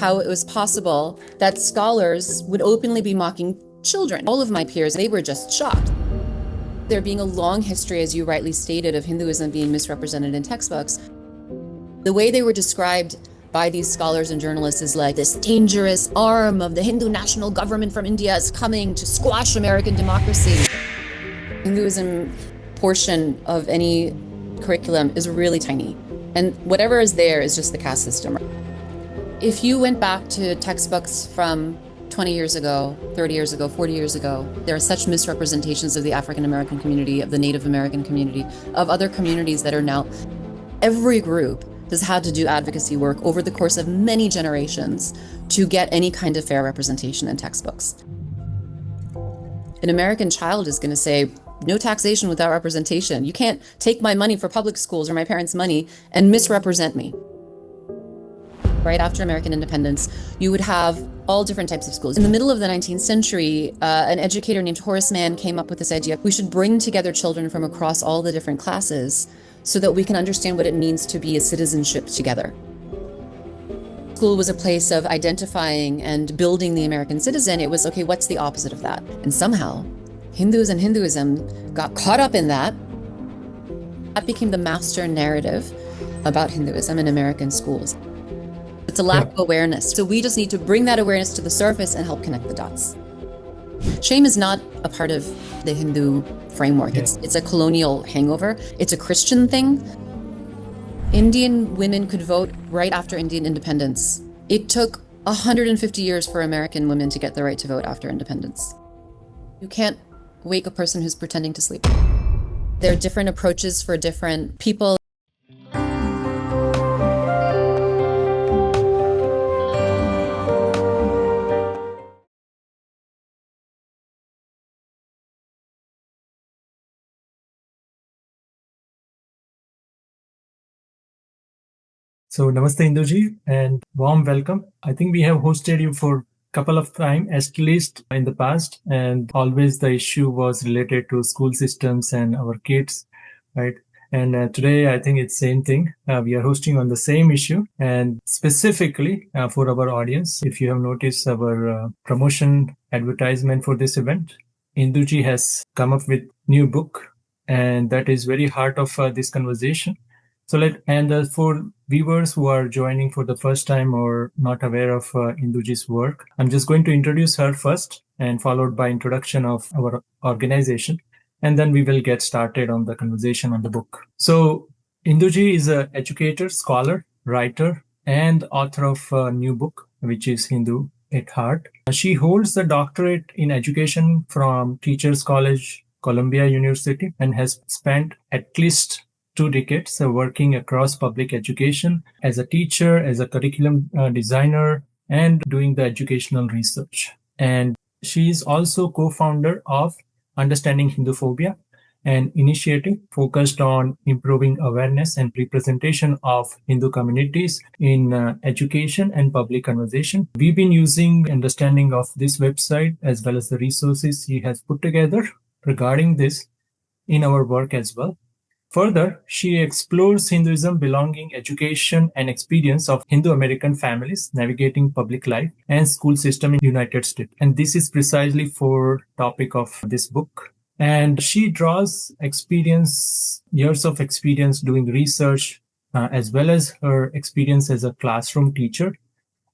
how it was possible that scholars would openly be mocking children. All of my peers, they were just shocked. There being a long history, as you rightly stated, of Hinduism being misrepresented in textbooks. The way they were described by these scholars and journalists is like this dangerous arm of the Hindu national government from India is coming to squash American democracy. Hinduism portion of any curriculum is really tiny, and whatever is there is just the caste system. If you went back to textbooks from 20 years ago, 30 years ago, 40 years ago, there are such misrepresentations of the African American community, of the Native American community, of other communities that are now, every group has had to do advocacy work over the course of many generations to get any kind of fair representation in textbooks. An American child is going to say, no taxation without representation. You can't take my money for public schools or my parents' money and misrepresent me. Right after American independence, you would have all different types of schools. In the middle of the 19th century, an educator named Horace Mann came up with this idea: we should bring together children from across all the different classes so that we can understand what it means to be a citizenship together. School was a place of identifying and building the American citizen. It was, okay, what's the opposite of that? And somehow, Hindus and Hinduism got caught up in that. That became the master narrative about Hinduism in American schools. It's a lack of awareness. So we just need to bring that awareness to the surface and help connect the dots. Shame is not a part of the Hindu framework. It's a colonial hangover. It's a Christian thing. Indian women could vote right after Indian independence. It took 150 years for American women to get the right to vote after independence. You can't wake a person who's pretending to sleep. There are different approaches for different people. So Namaste Induji and warm welcome. I think we have hosted you for a couple of times, at least in the past, and always the issue was related to school systems and our kids, right? And today I think it's same thing. We are hosting on the same issue, and specifically for our audience. If you have noticed our promotion advertisement for this event, Induji has come up with new book, and that is very heart of this conversation. So for viewers who are joining for the first time or not aware of Induji's work, I'm just going to introduce her first and followed by introduction of our organization. And then we will get started on the conversation on the book. So Induji is an educator, scholar, writer, and author of a new book, which is Hindu at Heart. She holds the doctorate in education from Teachers College, Columbia University, and has spent at least 2 decades working across public education as a teacher, as a curriculum designer, and doing the educational research. And she is also co-founder of Understanding Hinduphobia, an initiative focused on improving awareness and representation of Hindu communities in education and public conversation. We've been using understanding of this website as well as the resources she has put together regarding this in our work as well. Further, she explores Hinduism, belonging, education, and experience of Hindu-American families navigating public life and school system in the United States. And this is precisely for topic of this book. And she draws years of experience doing research, as well as her experience as a classroom teacher.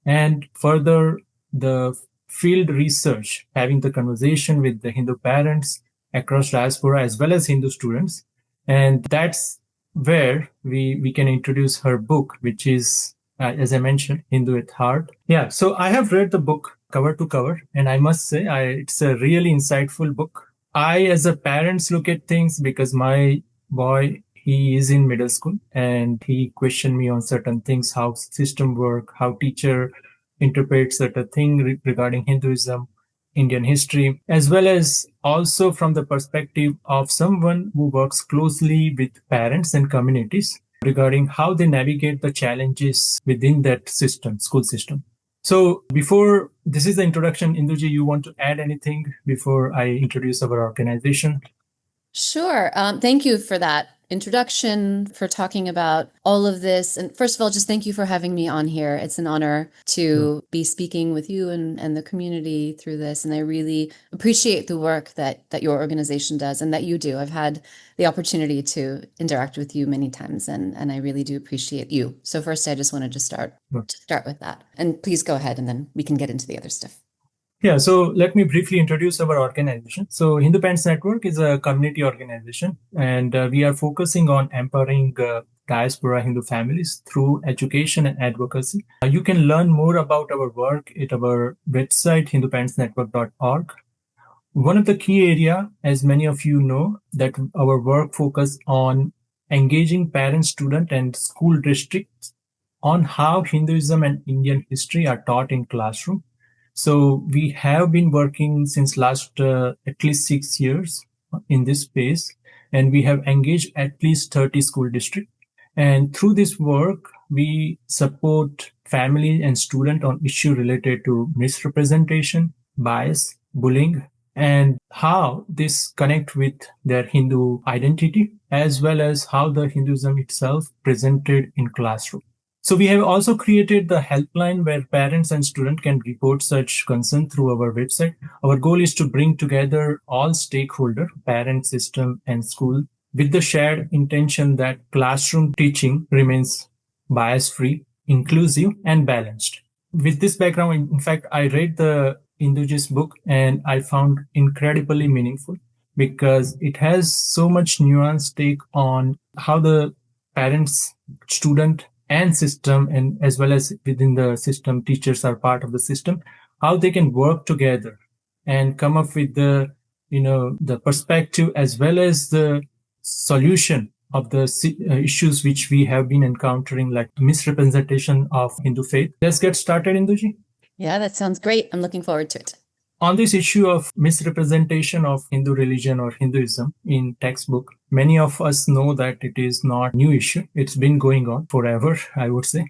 And further, the field research, having the conversation with the Hindu parents across diaspora as well as Hindu students. And that's where we can introduce her book, which is, as I mentioned, Hindu at Heart. Yeah, so I have read the book cover to cover, and I must say it's a really insightful book. I, as a parent, look at things because my boy, he is in middle school, and he questioned me on certain things, how system work, how teacher interprets certain thing regarding Hinduism, Indian history, as well as also from the perspective of someone who works closely with parents and communities regarding how they navigate the challenges within that system, school system. So before this is the introduction, Induji, you want to add anything before I introduce our organization? Sure. Thank you for that. introduction, for talking about all of this. And first of all, just thank you for having me on here. It's an honor to be speaking with you and the community through this. And I really appreciate the work that your organization does and that you do. I've had the opportunity to interact with you many times, and I really do appreciate you. So first, I just wanted to start with that. And please go ahead, and then we can get into the other stuff. Yeah, so let me briefly introduce our organization. So Hindu Parents Network is a community organization, and we are focusing on empowering diaspora Hindu families through education and advocacy. You can learn more about our work at our website, hinduparentsnetwork.org. One of the key area, as many of you know, that our work focus on engaging parents, student, and school districts on how Hinduism and Indian history are taught in classroom. So we have been working since last at least 6 years in this space, and we have engaged at least 30 school districts. And through this work, we support family and student on issue related to misrepresentation, bias, bullying, and how this connect with their Hindu identity, as well as how the Hinduism itself presented in classroom. So we have also created the helpline where parents and students can report such concern through our website. Our goal is to bring together all stakeholders, parent, system, and school, with the shared intention that classroom teaching remains bias-free, inclusive, and balanced. With this background, in fact, I read the Induji's book and I found incredibly meaningful because it has so much nuanced take on how the parents, student, and system, and as well as within the system, teachers are part of the system, how they can work together and come up with the perspective as well as the solution of the issues which we have been encountering, like misrepresentation of Hindu faith. Let's get started, Induji. Yeah, that sounds great. I'm looking forward to it. On this issue of misrepresentation of Hindu religion or Hinduism in textbook, many of us know that it is not a new issue. It's been going on forever, I would say.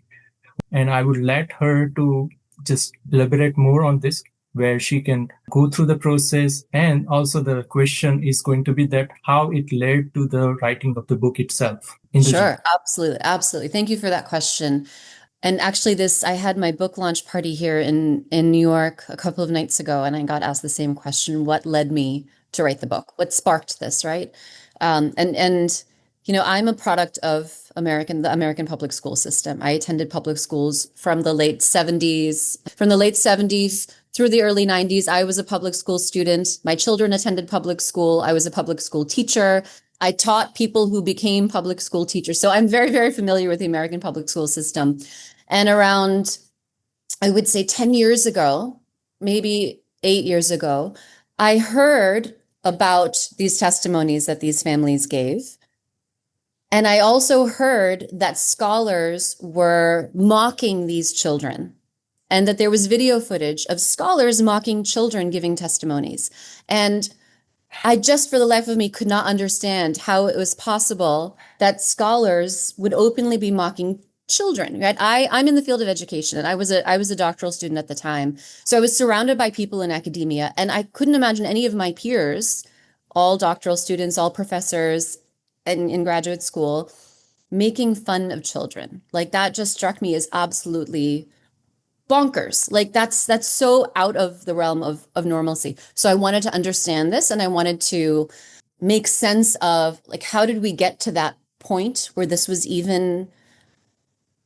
And I would let her to just elaborate more on this, where she can go through the process. And also the question is going to be that how it led to the writing of the book itself. Sure, absolutely. Absolutely. Thank you for that question. And actually I had my book launch party here in New York a couple of nights ago, and I got asked the same question: what led me to write the book? What sparked this, right? I'm a product of the American public school system. I attended public schools from the late 70s through the early 90s. I was a public school student. My children attended public school. I was a public school teacher. I taught people who became public school teachers. So I'm very, very familiar with the American public school system. And around, I would say 10 years ago, maybe 8 years ago, I heard about these testimonies that these families gave. And I also heard that scholars were mocking these children, and that there was video footage of scholars mocking children giving testimonies. And I just, for the life of me, could not understand how it was possible that scholars would openly be mocking children, right? I'm in the field of education, and I was a doctoral student at the time. So I was surrounded by people in academia, and I couldn't imagine any of my peers, all doctoral students, all professors in graduate school, making fun of children. Like, that just struck me as absolutely bonkers. Like, that's so out of the realm of normalcy. So I wanted to understand this, and I wanted to make sense of, like, how did we get to that point where this was even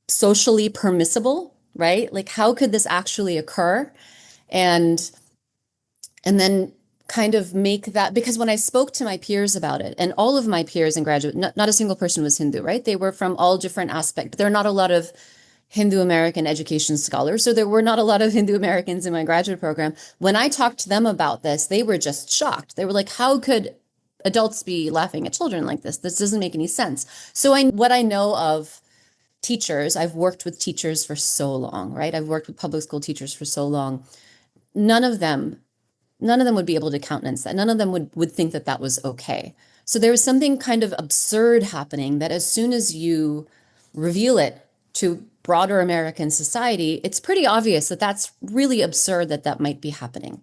socially permissible, right? Like, how could this actually occur? And then kind of make that, because when I spoke to my peers about it, and all of my peers in graduate, not a single person was Hindu, right? They were from all different aspects. There are not a lot of Hindu American education scholars, so there were not a lot of Hindu Americans in my graduate program. When I talked to them about this, they were just shocked. They were like, how could adults be laughing at children like this? This doesn't make any sense. So what I know of teachers, I've worked with teachers for so long, right? I've worked with public school teachers for so long. None of them would be able to countenance that. None of them would think that that was okay. So there was something kind of absurd happening, that as soon as you reveal it to broader American society, it's pretty obvious that that's really absurd, that might be happening.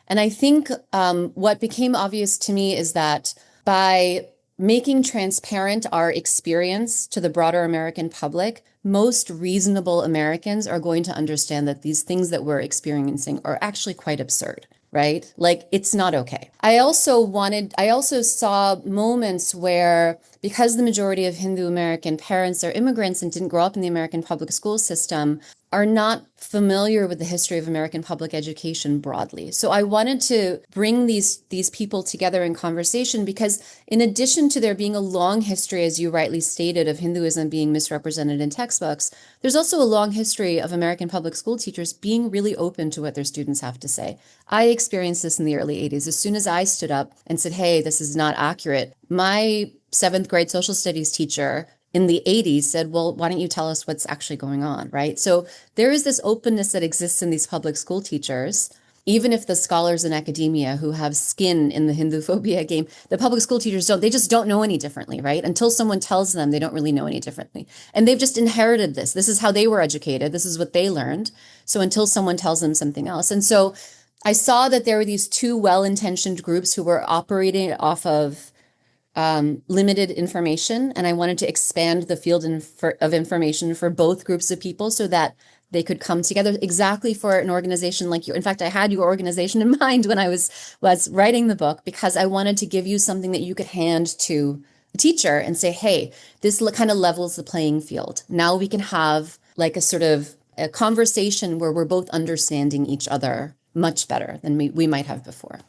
And I think what became obvious to me is that by making transparent our experience to the broader American public, most reasonable Americans are going to understand that these things that we're experiencing are actually quite absurd, right? Like, it's not okay. I also saw moments where, because the majority of Hindu American parents are immigrants and didn't grow up in the American public school system, are not familiar with the history of American public education broadly. So I wanted to bring these people together in conversation because, in addition to there being a long history, as you rightly stated, of Hinduism being misrepresented in textbooks, there's also a long history of American public school teachers being really open to what their students have to say. I experienced this in the early 80s. As soon as I stood up and said, hey, this is not accurate, my seventh grade social studies teacher in the 80s said, well, why don't you tell us what's actually going on, right? So there is this openness that exists in these public school teachers, even if the scholars in academia who have skin in the Hindu phobia game, the public school teachers don't, they just don't know any differently, right? Until someone tells them, they don't really know any differently. And they've just inherited this. This is how they were educated. This is what they learned. So until someone tells them something else. And so I saw that there were these two well-intentioned groups who were operating off of limited information, and I wanted to expand the field of information for both groups of people so that they could come together exactly for an organization like you. In fact, I had your organization in mind when I was writing the book, because I wanted to give you something that you could hand to a teacher and say, hey, this kind of levels the playing field. Now we can have like a sort of a conversation where we're both understanding each other much better than we might have before.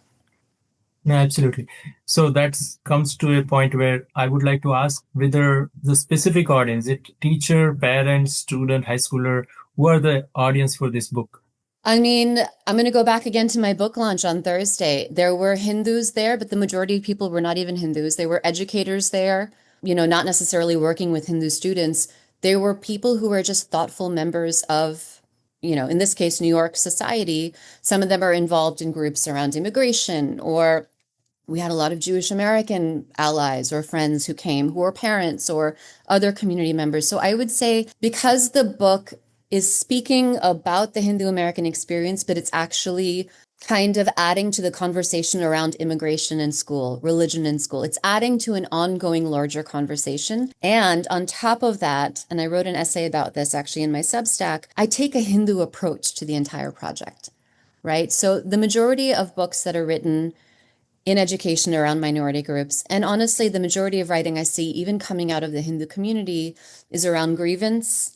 No, absolutely. So that comes to a point where I would like to ask whether the specific audience, it teacher, parent, student, high schooler, who are the audience for this book? I mean, I'm going to go back again to my book launch on Thursday. There were Hindus there, but the majority of people were not even Hindus. They were educators there, not necessarily working with Hindu students. They were people who were just thoughtful members of, in this case, New York society. Some of them are involved in groups around immigration, or we had a lot of Jewish American allies or friends who came who were parents or other community members. So I would say, because the book is speaking about the Hindu American experience, but it's actually kind of adding to the conversation around immigration in school, religion in school. It's adding to an ongoing larger conversation. And on top of that, and I wrote an essay about this actually in my Substack, I take a Hindu approach to the entire project, right? So the majority of books that are written in education around minority groups, and honestly, the majority of writing I see, even coming out of the Hindu community, is around grievance,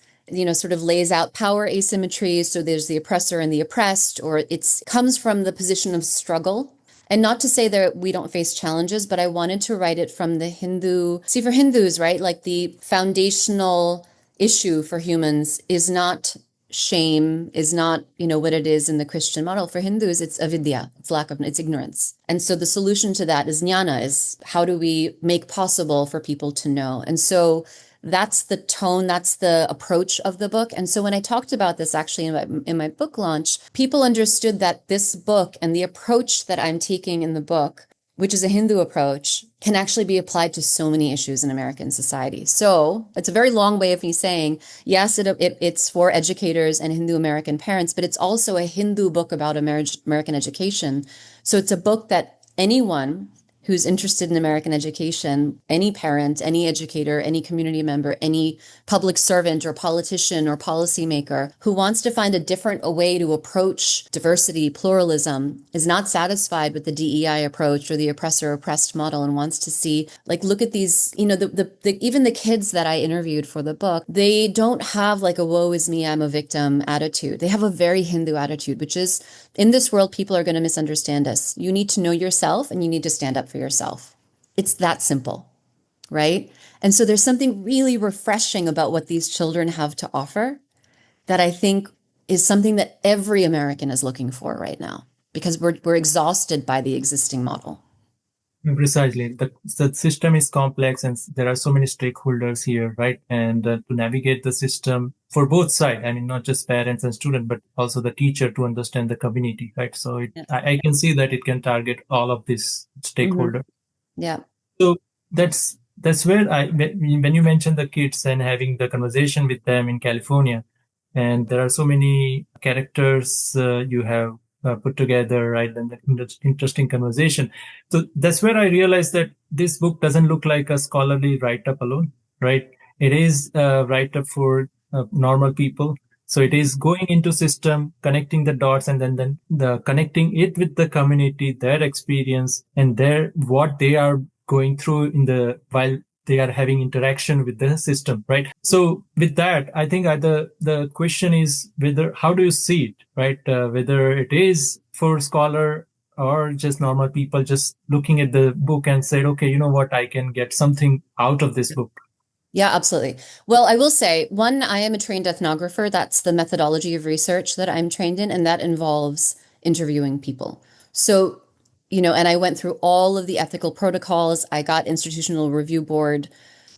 sort of lays out power asymmetry. So there's the oppressor and the oppressed, or it comes from the position of struggle. And not to say that we don't face challenges, but I wanted to write it from the for Hindus, right? Like, the foundational issue for humans is not shame, is not, what it is in the Christian model. For Hindus, it's avidya, it's ignorance. And so the solution to that is jnana, is how do we make possible for people to know? And so that's the tone, that's the approach of the book. And so when I talked about this actually in my book launch, people understood that this book and the approach that I'm taking in the book, which is a Hindu approach, can actually be applied to so many issues in American society. So it's a very long way of me saying, yes, it's for educators and Hindu American parents, but it's also a Hindu book about American education. So it's a book that anyone who's interested in American education, any parent, any educator, any community member, any public servant or politician or policymaker who wants to find a way to approach diversity, pluralism, is not satisfied with the DEI approach or the oppressor-oppressed model and wants to see, like, look at these, even the kids that I interviewed for the book, they don't have like a woe is me, I'm a victim attitude. They have a very Hindu attitude, which is, in this world, people are going to misunderstand us. You need to know yourself and you need to stand up for yourself. It's that simple, right? And so there's something really refreshing about what these children have to offer that I think is something that every American is looking for right now, because we're exhausted by the existing model. Precisely. The system is complex and there are so many stakeholders here, right? And to navigate the system for both sides, I mean, not just parents and students, but also the teacher to understand the community, right? So I can see that it can target all of these stakeholders. Mm-hmm. Yeah. So that's where when you mentioned the kids and having the conversation with them in California, and there are so many characters you have put together, right? And the interesting conversation. So that's where I realized that this book doesn't look like a scholarly write-up alone, right? It is a write-up for normal people. So it is going into system, connecting the dots, and then the connecting it with the community, their experience, and their what they are going through in the while they are having interaction with the system, right? So with that, I think the question is whether how do you see it, right? Whether it is for scholar or just normal people just looking at the book and said, okay, you know what, I can get something out of this book. Yeah, absolutely. Well, I will say, one, I am a trained ethnographer. That's the methodology of research that I'm trained in, and that involves interviewing people. So, and I went through all of the ethical protocols. I got institutional review board,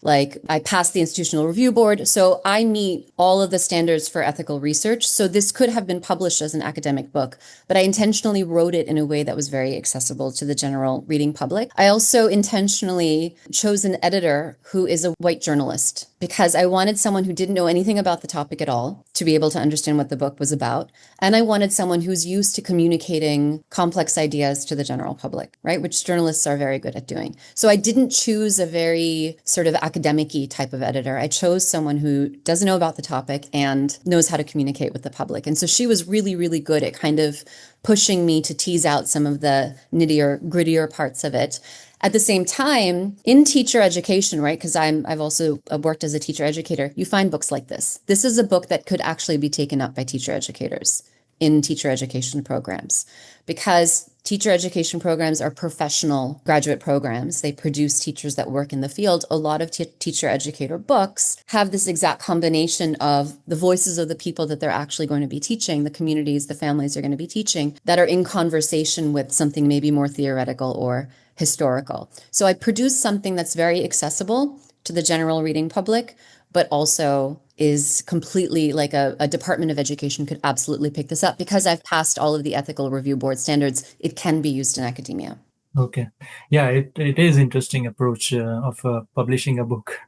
like I passed the institutional review board. So I meet all of the standards for ethical research. So this could have been published as an academic book, but I intentionally wrote it in a way that was very accessible to the general reading public. I also intentionally chose an editor who is a white journalist because I wanted someone who didn't know anything about the topic at all to be able to understand what the book was about. And I wanted someone who's used to communicating complex ideas to the general public, right? Which journalists are very good at doing. So I didn't choose a very sort of academic-y type of editor. I chose someone who doesn't know about the topic and knows how to communicate with the public. And so she was really, really good at kind of pushing me to tease out some of the nittier, grittier parts of it. At the same time, in teacher education, right? Because I've also worked as a teacher educator, you find books like this. This is a book that could actually be taken up by teacher educators in teacher education programs, because teacher education programs are professional graduate programs. They produce teachers that work in the field. A lot of teacher educator books have this exact combination of the voices of the people that they're actually going to be teaching, the communities, the families they're going to be teaching, that are in conversation with something maybe more theoretical or historical. So I produced something that's very accessible to the general reading public, but also is completely like a Department of Education could absolutely pick this up because I've passed all of the ethical review board standards. It can be used in academia. Okay. Yeah, it is interesting approach of publishing a book,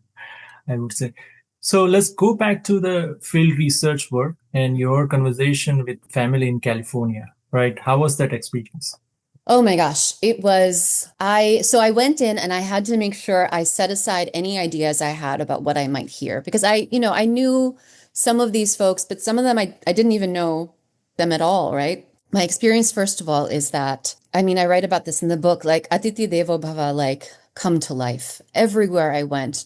I would say. So let's go back to the field research work and your conversation with family in California, right? How was that experience? Oh my gosh, so I went in and I had to make sure I set aside any ideas I had about what I might hear because I knew some of these folks, but some of them I didn't even know them at all, right? My experience, first of all, is that, I write about this in the book, like Atiti Devo Bhava, like come to life. Everywhere I went,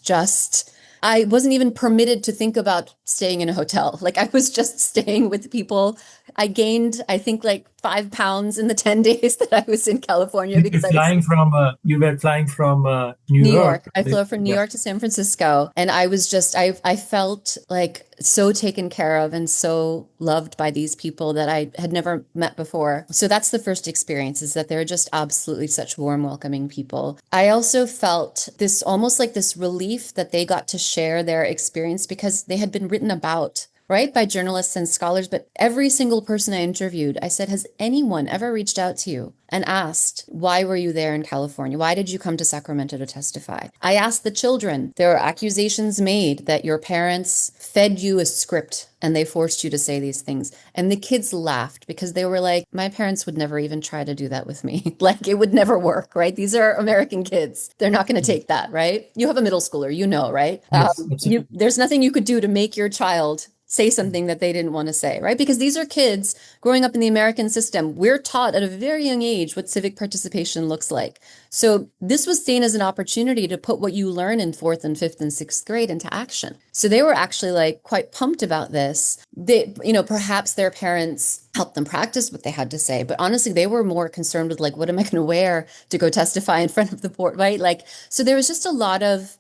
I wasn't even permitted to think about staying in a hotel. Like I was just staying with people. I gained, I think, like 5 pounds in the 10 days that I was in California because You were flying from New New York. York. I flew from New York to San Francisco, and I was just, I felt like so taken care of and so loved by these people that I had never met before. So that's the first experience, is that they're just absolutely such warm, welcoming people. I also felt this almost like this relief that they got to share their experience because they had been written about, right, by journalists and scholars. But every single person I interviewed, I said, has anyone ever reached out to you and asked, why were you there in California? Why did you come to Sacramento to testify? I asked the children, there are accusations made that your parents fed you a script and they forced you to say these things. And the kids laughed because they were like, my parents would never even try to do that with me. Like it would never work, right? These are American kids. They're not going to take that, right? You have a middle schooler, right? Yes, absolutely. There's nothing you could do to make your child say something that they didn't want to say, right? Because these are kids growing up in the American system. We're taught at a very young age what civic participation looks like. So this was seen as an opportunity to put what you learn in 4th and 5th and 6th grade into action. So they were actually like quite pumped about this. They, perhaps their parents helped them practice what they had to say, but honestly, they were more concerned with like, what am I going to wear to go testify in front of the board, right? Like, so there was just a lot of,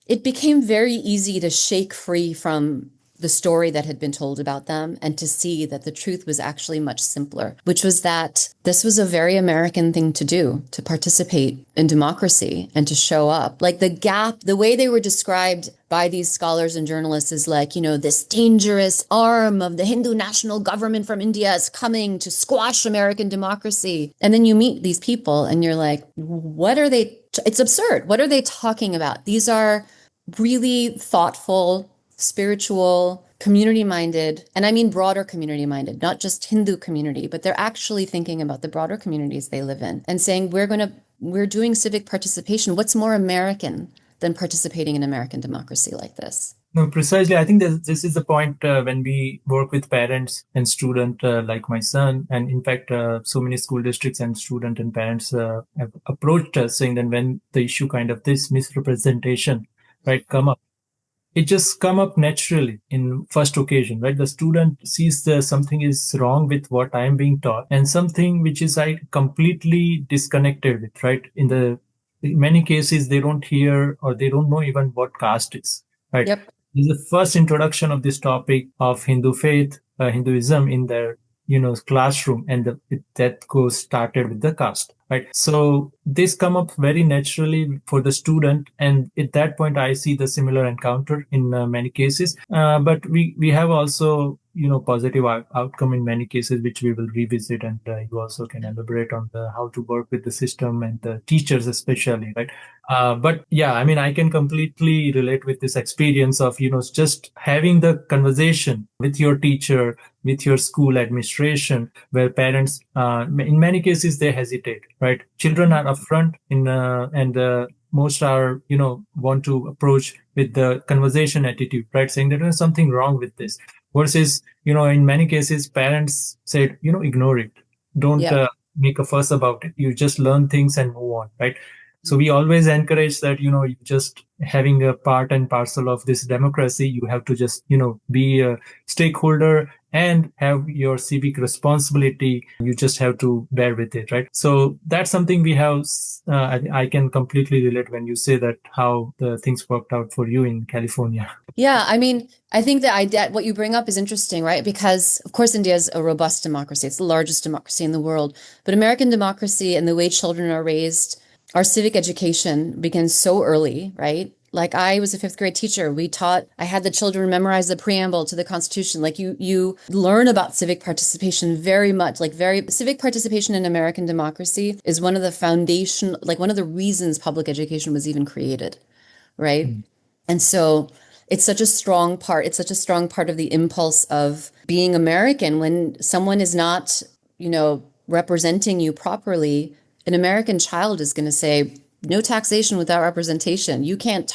it became very easy to shake free from the story that had been told about them and to see that the truth was actually much simpler, which was that this was a very American thing to do, to participate in democracy and to show up. Like the gap, the way they were described by these scholars and journalists is like, this dangerous arm of the Hindu national government from India is coming to squash American democracy. And then you meet these people and you're like, what are they? It's absurd. What are they talking about? These are really thoughtful, spiritual, community minded, and I mean broader community minded, not just Hindu community, but they're actually thinking about the broader communities they live in and saying, we're doing civic participation. What's more American than participating in American democracy like this? No, precisely. I think this is the point when we work with parents and student like my son, and in fact, so many school districts and student and parents have approached us saying that when the issue kind of this misrepresentation, right, come up, it just come up naturally in first occasion, right? The student sees something is wrong with what I am being taught and something which is I completely disconnected with, right? In many cases, they don't hear or they don't know even what caste is, right? Yep. This is the first introduction of this topic of Hindu faith, Hinduism in their, classroom, and that goes started with the caste, right? So this come up very naturally for the student, and at that point, I see the similar encounter in many cases. But we have also, positive outcome in many cases, which we will revisit, and you also can elaborate on how to work with the system and the teachers especially, right? But yeah, I mean, I can completely relate with this experience of, just having the conversation with your teacher, with your school administration, where parents, in many cases, they hesitate, right? Children are upfront and most are, want to approach with the conversation attitude, right? Saying that there's something wrong with this. Versus, in many cases, parents said, ignore it. Don't Yep. make a fuss about it. You just learn things and move on, right? So we always encourage that, you just having a part and parcel of this democracy, you have to just, be a stakeholder and have your civic responsibility. You just have to bear with it, right? So that's something we have. I can completely relate when you say that how the things worked out for you in California. Yeah, I mean, I think that what you bring up is interesting, right? Because of course, India is a robust democracy. It's the largest democracy in the world. But American democracy and the way children are raised, our civic education begins so early, right? Like I was a fifth grade teacher. I had the children memorize the preamble to the Constitution. Like you learn about civic participation very much, civic participation in American democracy is one of the reasons public education was even created, right? Mm. And so it's such a strong part. It's such a strong part of the impulse of being American. When someone is not, representing you properly, an American child is going to say, no taxation without representation. You can't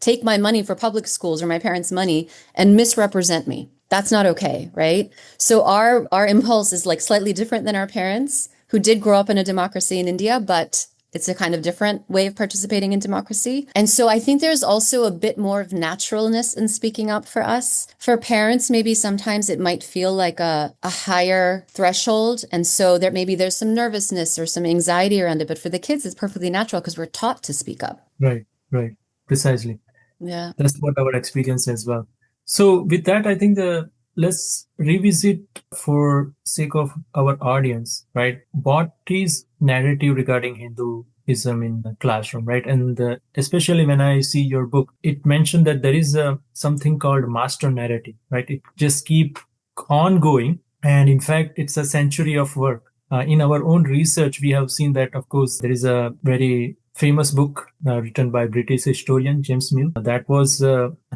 take my money for public schools or my parents' money and misrepresent me. That's not okay, right? So our impulse is like slightly different than our parents who did grow up in a democracy in India, but it's a kind of different way of participating in democracy. And so I think there's also a bit more of naturalness in speaking up for us. For parents, maybe sometimes it might feel like a higher threshold. And so there's some nervousness or some anxiety around it. But for the kids, it's perfectly natural because we're taught to speak up. Right, precisely. Yeah. That's what our experience as well. So with that, I think let's revisit for sake of our audience, right? What is narrative regarding Hinduism in the classroom, right? And especially when I see your book, it mentioned that there is something called master narrative, right? It just keep on going. And in fact, it's a century of work. In our own research, we have seen that, of course, there is a very famous book written by British historian James Mill. That was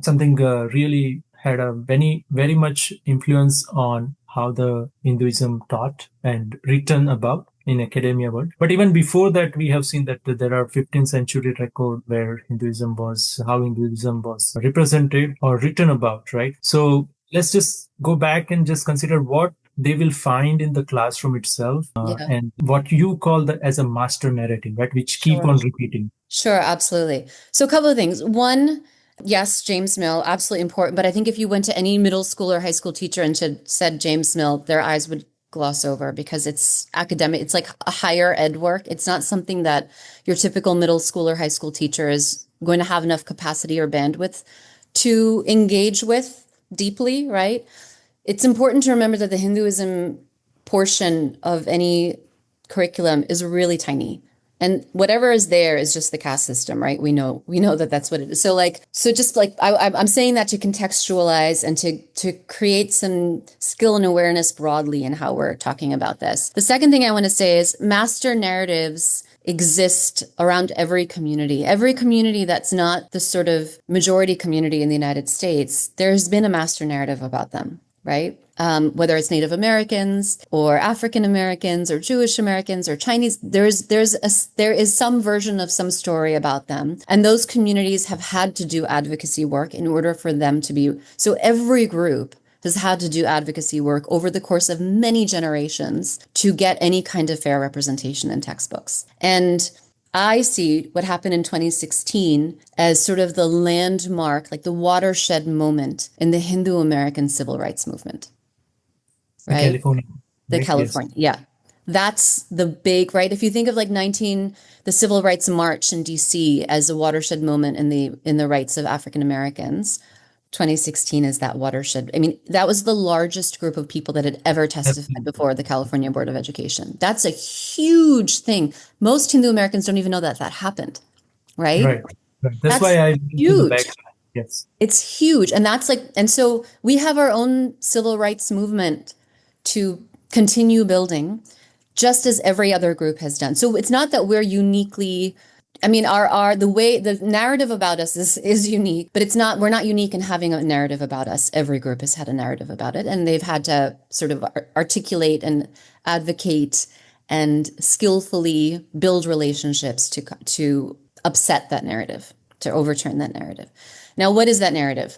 something really had a very much influence on how the Hinduism taught and written about in academia world. But even before that, we have seen that there are 15th century record where how Hinduism was represented or written about, right? So let's just go back and just consider what they will find in the classroom itself and what you call as a master narrative, right? Which keep on repeating. Sure, absolutely. So a couple of things. One, yes, James Mill, absolutely important. But I think if you went to any middle school or high school teacher and said James Mill, their eyes would gloss over because it's academic. It's like a higher ed work. It's not something that your typical middle school or high school teacher is going to have enough capacity or bandwidth to engage with deeply, right? It's important to remember that the Hinduism portion of any curriculum is really tiny. And whatever is there is just the caste system, right? We know that that's what it is. So I'm saying that to contextualize and to create some skill and awareness broadly in how we're talking about this. The second thing I want to say is master narratives exist around every community that's not the sort of majority community in the United States. There's been a master narrative about them, right? Whether it's Native Americans or African Americans or Jewish Americans or Chinese, there is some version of some story about them. And those communities have had to do advocacy work in order for them to be, so every group has had to do advocacy work over the course of many generations to get any kind of fair representation in textbooks. And I see what happened in 2016 as sort of the landmark, like the watershed moment in the Hindu American civil rights movement. Right? The California. Yes. Yeah. That's the big, right? If you think of like the Civil Rights March in DC as a watershed moment in the rights of African Americans, 2016 is that watershed. I mean, that was the largest group of people that had ever testified before the California Board of Education. That's a huge thing. Most Hindu Americans don't even know that happened, right? Right. That's why I huge. Yes. It's huge. And so we have our own civil rights movement to continue building, just as every other group has done. So it's not that we're uniquely, I mean, the narrative about us is unique, but we're not unique in having a narrative about us. Every group has had a narrative about it, and they've had to sort of articulate and advocate and skillfully build relationships to upset that narrative, to overturn that narrative. Now, what is that narrative?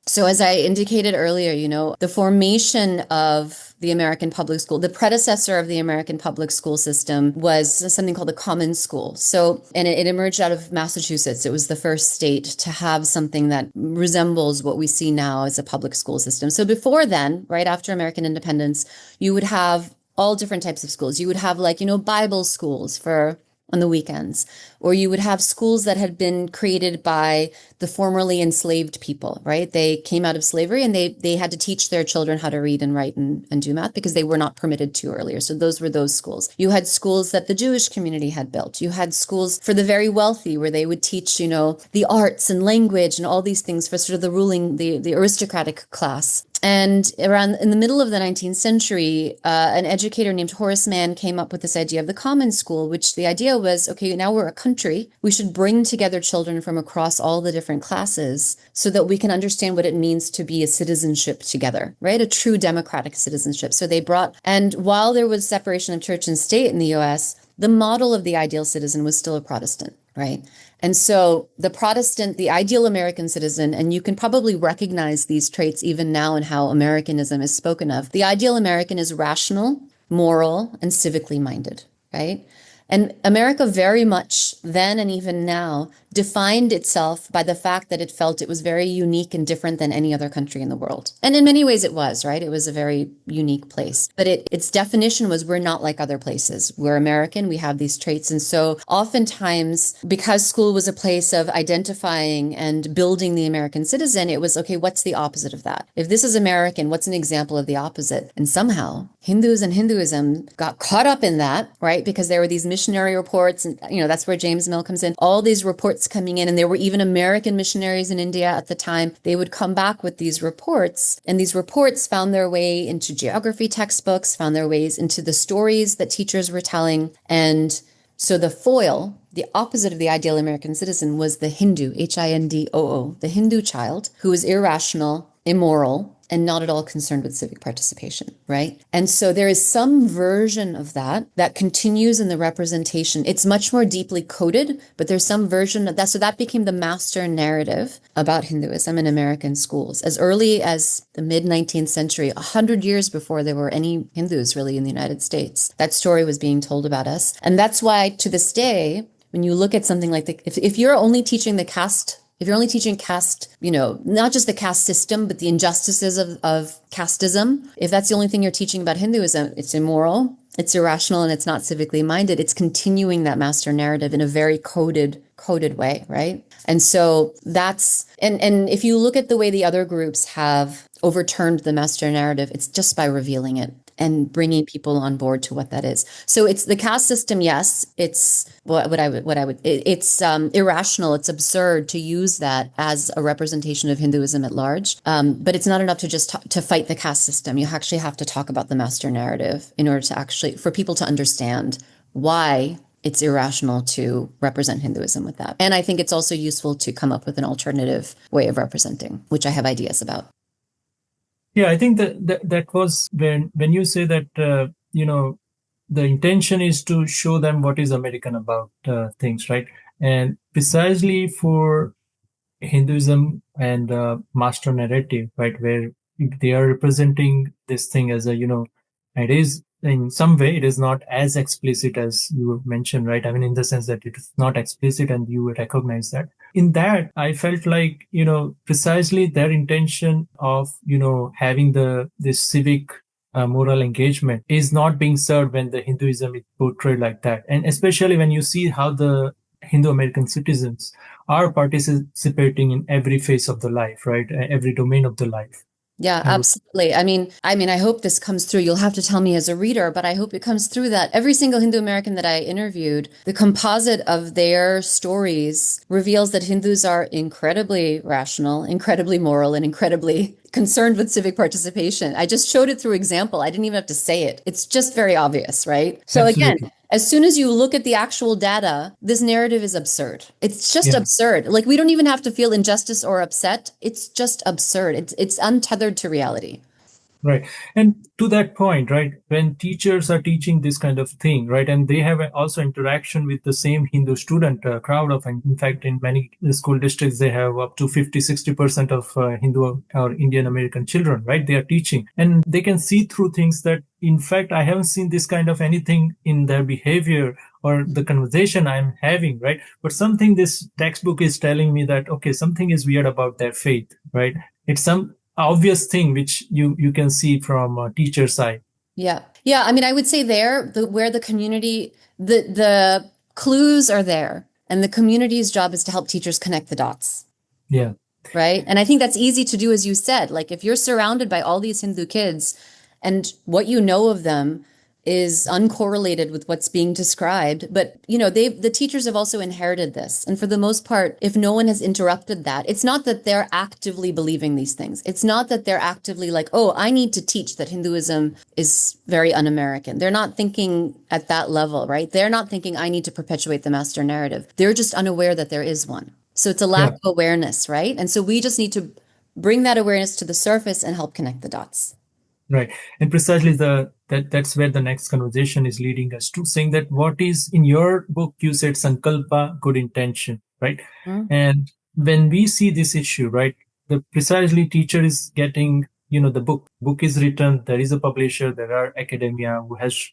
So as I indicated earlier, the formation of the American public school, the predecessor of the American public school system was something called the Common School. So, and it emerged out of Massachusetts. It was the first state to have something that resembles what we see now as a public school system. So before then, right after American independence, you would have all different types of schools. You would have Bible schools on the weekends, or you would have schools that had been created by the formerly enslaved people, right? They came out of slavery and they had to teach their children how to read and write and do math because they were not permitted to earlier. So those were those schools. You had schools that the Jewish community had built. You had schools for the very wealthy where they would teach, the arts and language and all these things for sort of the aristocratic class. And around in the middle of the 19th century, an educator named Horace Mann came up with this idea of the Common School, which the idea was, okay, now we're a country. We should bring together children from across all the different classes so that we can understand what it means to be a citizenship together, right? A true democratic citizenship. So and while there was separation of church and state in the US, the model of the ideal citizen was still a Protestant, right? And so the ideal American citizen, and you can probably recognize these traits even now in how Americanism is spoken of. The ideal American is rational, moral, and civically minded, right? And America very much then and even now defined itself by the fact that it felt it was very unique and different than any other country in the world. And in many ways it was, right? It was a very unique place. But its definition was we're not like other places. We're American, we have these traits. And so oftentimes, because school was a place of identifying and building the American citizen, it was, okay, what's the opposite of that? If this is American, what's an example of the opposite? And somehow Hindus and Hinduism got caught up in that, right? Because there were these missionary reports, and that's where James Mill comes in. All these reports coming in, and there were even American missionaries in India at the time. They would come back with these reports, and these reports found their way into geography textbooks, found their ways into the stories that teachers were telling. And so the foil, the opposite of the ideal American citizen, was the Hindu, Hindoo, the Hindu child who was irrational, immoral, and not at all concerned with civic participation, right? And so there is some version of that continues in the representation. It's much more deeply coded, but there's some version of that. So that became the master narrative about Hinduism in American schools as early as the mid-19th century, 100 years before there were any Hindus really in the United States. That story was being told about us. And that's why to this day, when you look at something like if you're only teaching caste, not just the caste system, but the injustices of casteism, if that's the only thing you're teaching about Hinduism, it's immoral, it's irrational, and it's not civically minded. It's continuing that master narrative in a very coded way, right? And so and if you look at the way the other groups have overturned the master narrative, it's just by revealing it and bringing people on board to what that is. So it's the caste system. Yes, it's it's irrational. It's absurd to use that as a representation of Hinduism at large. But it's not enough to just to fight the caste system. You actually have to talk about the master narrative in order to for people to understand why it's irrational to represent Hinduism with that. And I think it's also useful to come up with an alternative way of representing, which I have ideas about. Yeah, I think that was when you say that, the intention is to show them what is American about things, right? And precisely for Hinduism and master narrative, right, where they are representing this thing as a, it is in some way, it is not as explicit as you mentioned, right? I mean, in the sense that it is not explicit and you recognize that. In that, I felt like, precisely their intention of, having this civic moral engagement is not being served when the Hinduism is portrayed like that. And especially when you see how the Hindu American citizens are participating in every phase of the life, right? Every domain of the life. Yeah, absolutely. I hope this comes through. You'll have to tell me as a reader, but I hope it comes through that every single Hindu American that I interviewed, the composite of their stories reveals that Hindus are incredibly rational, incredibly moral, and incredibly concerned with civic participation. I just showed it through example. I didn't even have to say it. It's just very obvious, right? So again, Absolutely. as soon as you look at the actual data, this narrative is absurd. It's just Yeah. absurd. Like, we don't even have to feel injustice or upset. It's just absurd. It's untethered to reality. Right. And to that point, right, when teachers are teaching this kind of thing, right, and they have also interaction with the same Hindu student crowd of, in fact, in many school districts, they have up to 50-60% of Hindu or Indian American children, right, they are teaching. And they can see through things that, in fact, I haven't seen this kind of anything in their behavior or the conversation I'm having, right? But something this textbook is telling me that, okay, something is weird about their faith, right? It's some obvious thing which you can see from a teacher side. Yeah. Yeah. I would say where the community, the clues are there, and the community's job is to help teachers connect the dots. Yeah. Right. And I think that's easy to do, as you said. Like, if you're surrounded by all these Hindu kids and what you know of them is uncorrelated with what's being described, but the teachers have also inherited this. And for the most part, if no one has interrupted that, it's not that they're actively believing these things. It's not that they're actively like, oh, I need to teach that Hinduism is very un-American. They're not thinking at that level, right? They're not thinking I need to perpetuate the master narrative. They're just unaware that there is one. So it's a lack of awareness, right? And so we just need to bring that awareness to the surface and help connect the dots. Right. And precisely that's where the next conversation is leading us to, saying that what is in your book, you said sankalpa, good intention, right? Mm-hmm. And when we see this issue, right, the precisely teacher is getting, the book is written, there is a publisher, there are academia who has,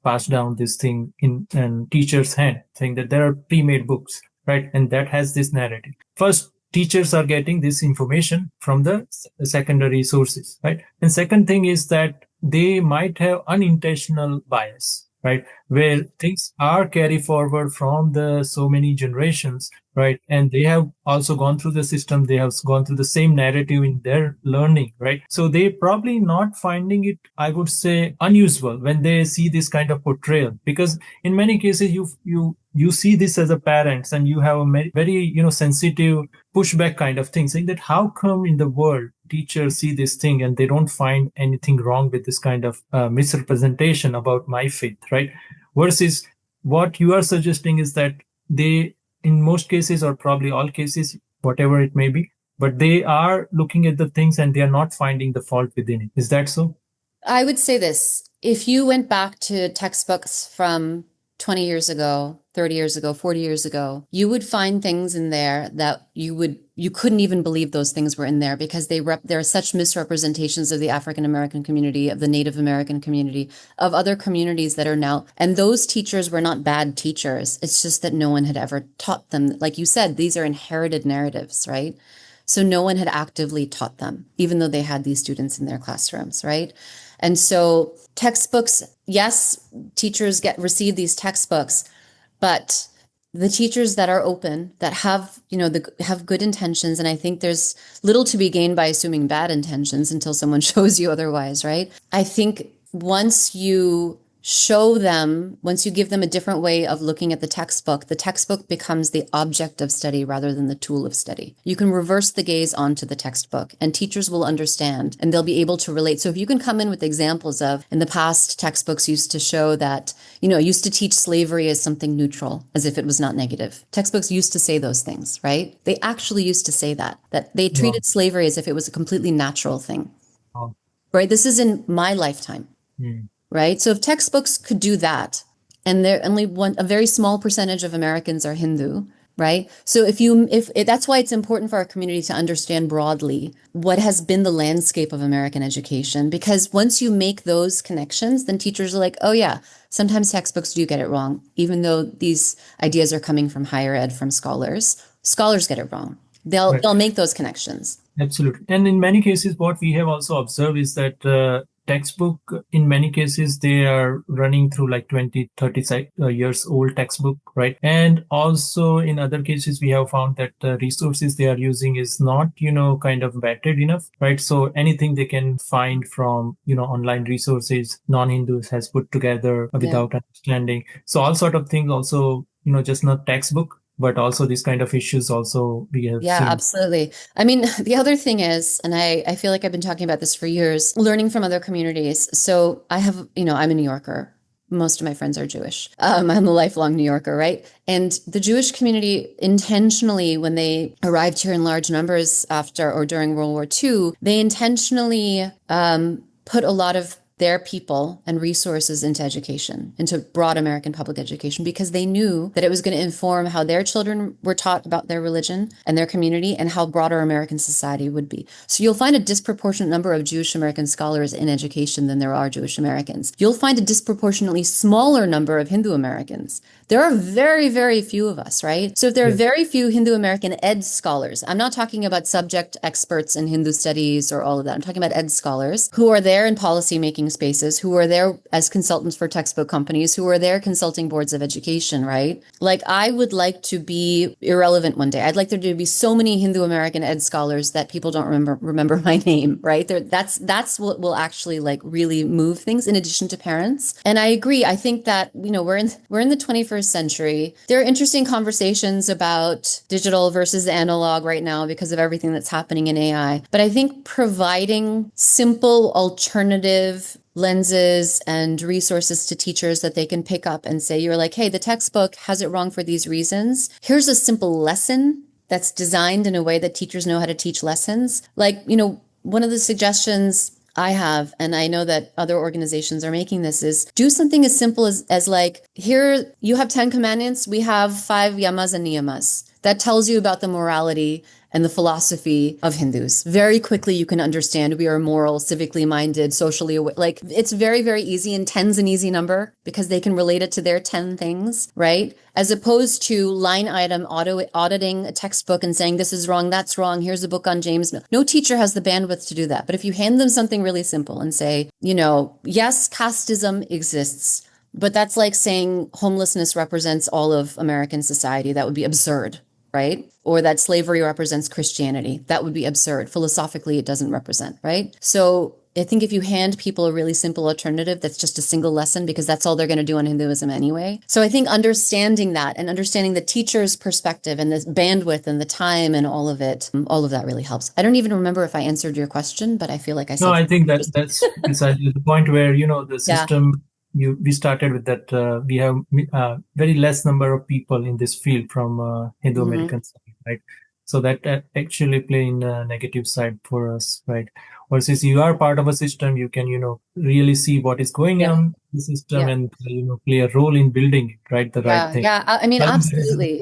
passed down this thing in teacher's hand, saying that there are pre-made books, right? And that has this narrative. First, teachers are getting this information from the secondary sources, right? And second thing is that they might have unintentional bias, right? Where things are carried forward from the so many generations, right? And they have also gone through the system. They have gone through the same narrative in their learning, right? So they probably not finding it, I would say, unusual when they see this kind of portrayal, because in many cases you see this as a parent and you have a very, sensitive pushback kind of thing, saying that how come in the world teachers see this thing and they don't find anything wrong with this kind of misrepresentation about my faith, right? Versus what you are suggesting is that they, in most cases or probably all cases, whatever it may be, but they are looking at the things and they are not finding the fault within it. Is that so? I would say this. If you went back to textbooks from 20 years ago, 30 years ago, 40 years ago, you would find things in there that you couldn't even believe those things were in there, because there are such misrepresentations of the African American community, of the Native American community, of other communities that are now, and those teachers were not bad teachers. It's just that no one had ever taught them. Like you said, these are inherited narratives, right? So no one had actively taught them, even though they had these students in their classrooms, right? And so textbooks, yes, teachers receive these textbooks, but the teachers that are open, that have, have good intentions, and I think there's little to be gained by assuming bad intentions until someone shows you otherwise, right? I think once you show them, once you give them a different way of looking at the textbook becomes the object of study rather than the tool of study. You can reverse the gaze onto the textbook and teachers will understand and they'll be able to relate. So if you can come in with examples of, in the past, textbooks used to show that, used to teach slavery as something neutral, as if it was not negative. Textbooks used to say those things, right? They actually used to say that they treated slavery as if it was a completely natural thing, right? This is in my lifetime. Right? So if textbooks could do that, and a very small percentage of Americans are Hindu, right? So that's why it's important for our community to understand broadly what has been the landscape of American education, because once you make those connections, then teachers are like, oh yeah, sometimes textbooks do get it wrong, even though these ideas are coming from higher ed, from scholars get it wrong. They'll make those connections. Absolutely. And in many cases, what we have also observed is that textbook, in many cases, they are running through like 20, 30 years old textbook, right? And also in other cases, we have found that the resources they are using is not, kind of vetted enough, right? So anything they can find from, online resources, non-Hindus has put together without understanding. So all sort of things also, just not textbook, but also these kind of issues also we have Yeah, seen. absolutely. I mean, the other thing is, and I feel like I've been talking about this for years, learning from other communities. So I'm a New Yorker. Most of my friends are Jewish. I'm a lifelong New Yorker, right? And the Jewish community intentionally, when they arrived here in large numbers after or during World War II, they intentionally put a lot of their people and resources into education, into broad American public education, because they knew that it was going to inform how their children were taught about their religion and their community and how broader American society would be. So you'll find a disproportionate number of Jewish American scholars in education than there are Jewish Americans. You'll find a disproportionately smaller number of Hindu Americans. There are very, very few of us, right? So if there are very few Hindu American ed scholars, I'm not talking about subject experts in Hindu studies or all of that. I'm talking about ed scholars who are there in policy making spaces, who are there as consultants for textbook companies, who are there consulting boards of education, right? Like, I would like to be irrelevant one day. I'd like there to be so many Hindu American ed scholars that people don't remember my name, right? That's what will actually like really move things, in addition to parents. And I agree. I think that, we're in the 21st century. There are interesting conversations about digital versus analog right now because of everything that's happening in AI. But I think providing simple alternative lenses and resources to teachers that they can pick up and say, you're like, hey, the textbook has it wrong for these reasons. Here's a simple lesson that's designed in a way that teachers know how to teach lessons. Like, one of the suggestions I have, and I know that other organizations are making this, is do something as simple as like, here you have 10 commandments, we have 5 yamas and niyamas. That tells you about the morality and the philosophy of Hindus. Very quickly, you can understand we are moral, civically minded, socially aware. Like, it's very, very easy, and 10's an easy number because they can relate it to their 10 things, right? As opposed to line item auditing a textbook and saying, this is wrong, that's wrong, here's a book on James Mill. No teacher has the bandwidth to do that. But if you hand them something really simple and say, yes, casteism exists, but that's like saying homelessness represents all of American society. That would be absurd, right? Or that slavery represents Christianity. That would be absurd. Philosophically, it doesn't represent, right? So I think if you hand people a really simple alternative that's just a single lesson, because that's all they're going to do on Hinduism anyway. So I think understanding that and understanding the teacher's perspective and the bandwidth and the time and all of that really helps. I don't even remember if I answered your question, but I feel like I said. No, I think that's precisely the point where, the system, we started with that, we have very less number of people in this field from Hindu American side, right? So that actually play in a negative side for us, right? Versus you are part of a system, you can, really see what is going on in the system and, play a role in building it, right? The right thing. Yeah. I mean, absolutely.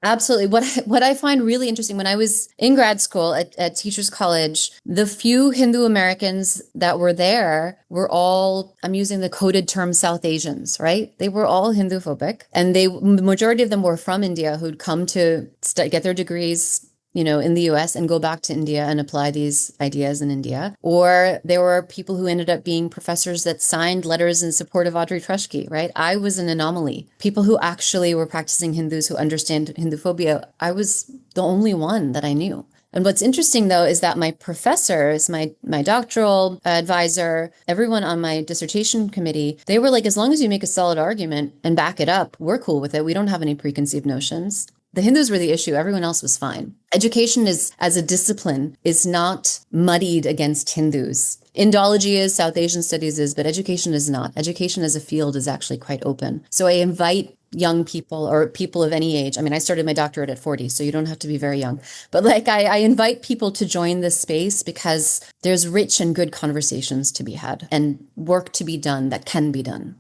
Absolutely. What I find really interesting, when I was in grad school at Teachers College, the few Hindu Americans that were there were all, I'm using the coded term, South Asians, right? They were all Hindu phobic, and the majority of them were from India, who'd come to get their degrees in the US and go back to India and apply these ideas in India. Or there were people who ended up being professors that signed letters in support of Audrey Trushki, right? I was an anomaly. People who actually were practicing Hindus who understand Hinduphobia, I was the only one that I knew. And what's interesting, though, is that my professors, my doctoral advisor, everyone on my dissertation committee, they were like, as long as you make a solid argument and back it up, we're cool with it. We don't have any preconceived notions. The Hindus were the issue. Everyone else was fine. Education is, as a discipline, is not muddied against Hindus. Indology is, South Asian studies is, but education is not. Education as a field is actually quite open. So I invite young people or people of any age. I mean, I started my doctorate at 40, so you don't have to be very young. But like I invite people to join this space because there's rich and good conversations to be had and work to be done that can be done.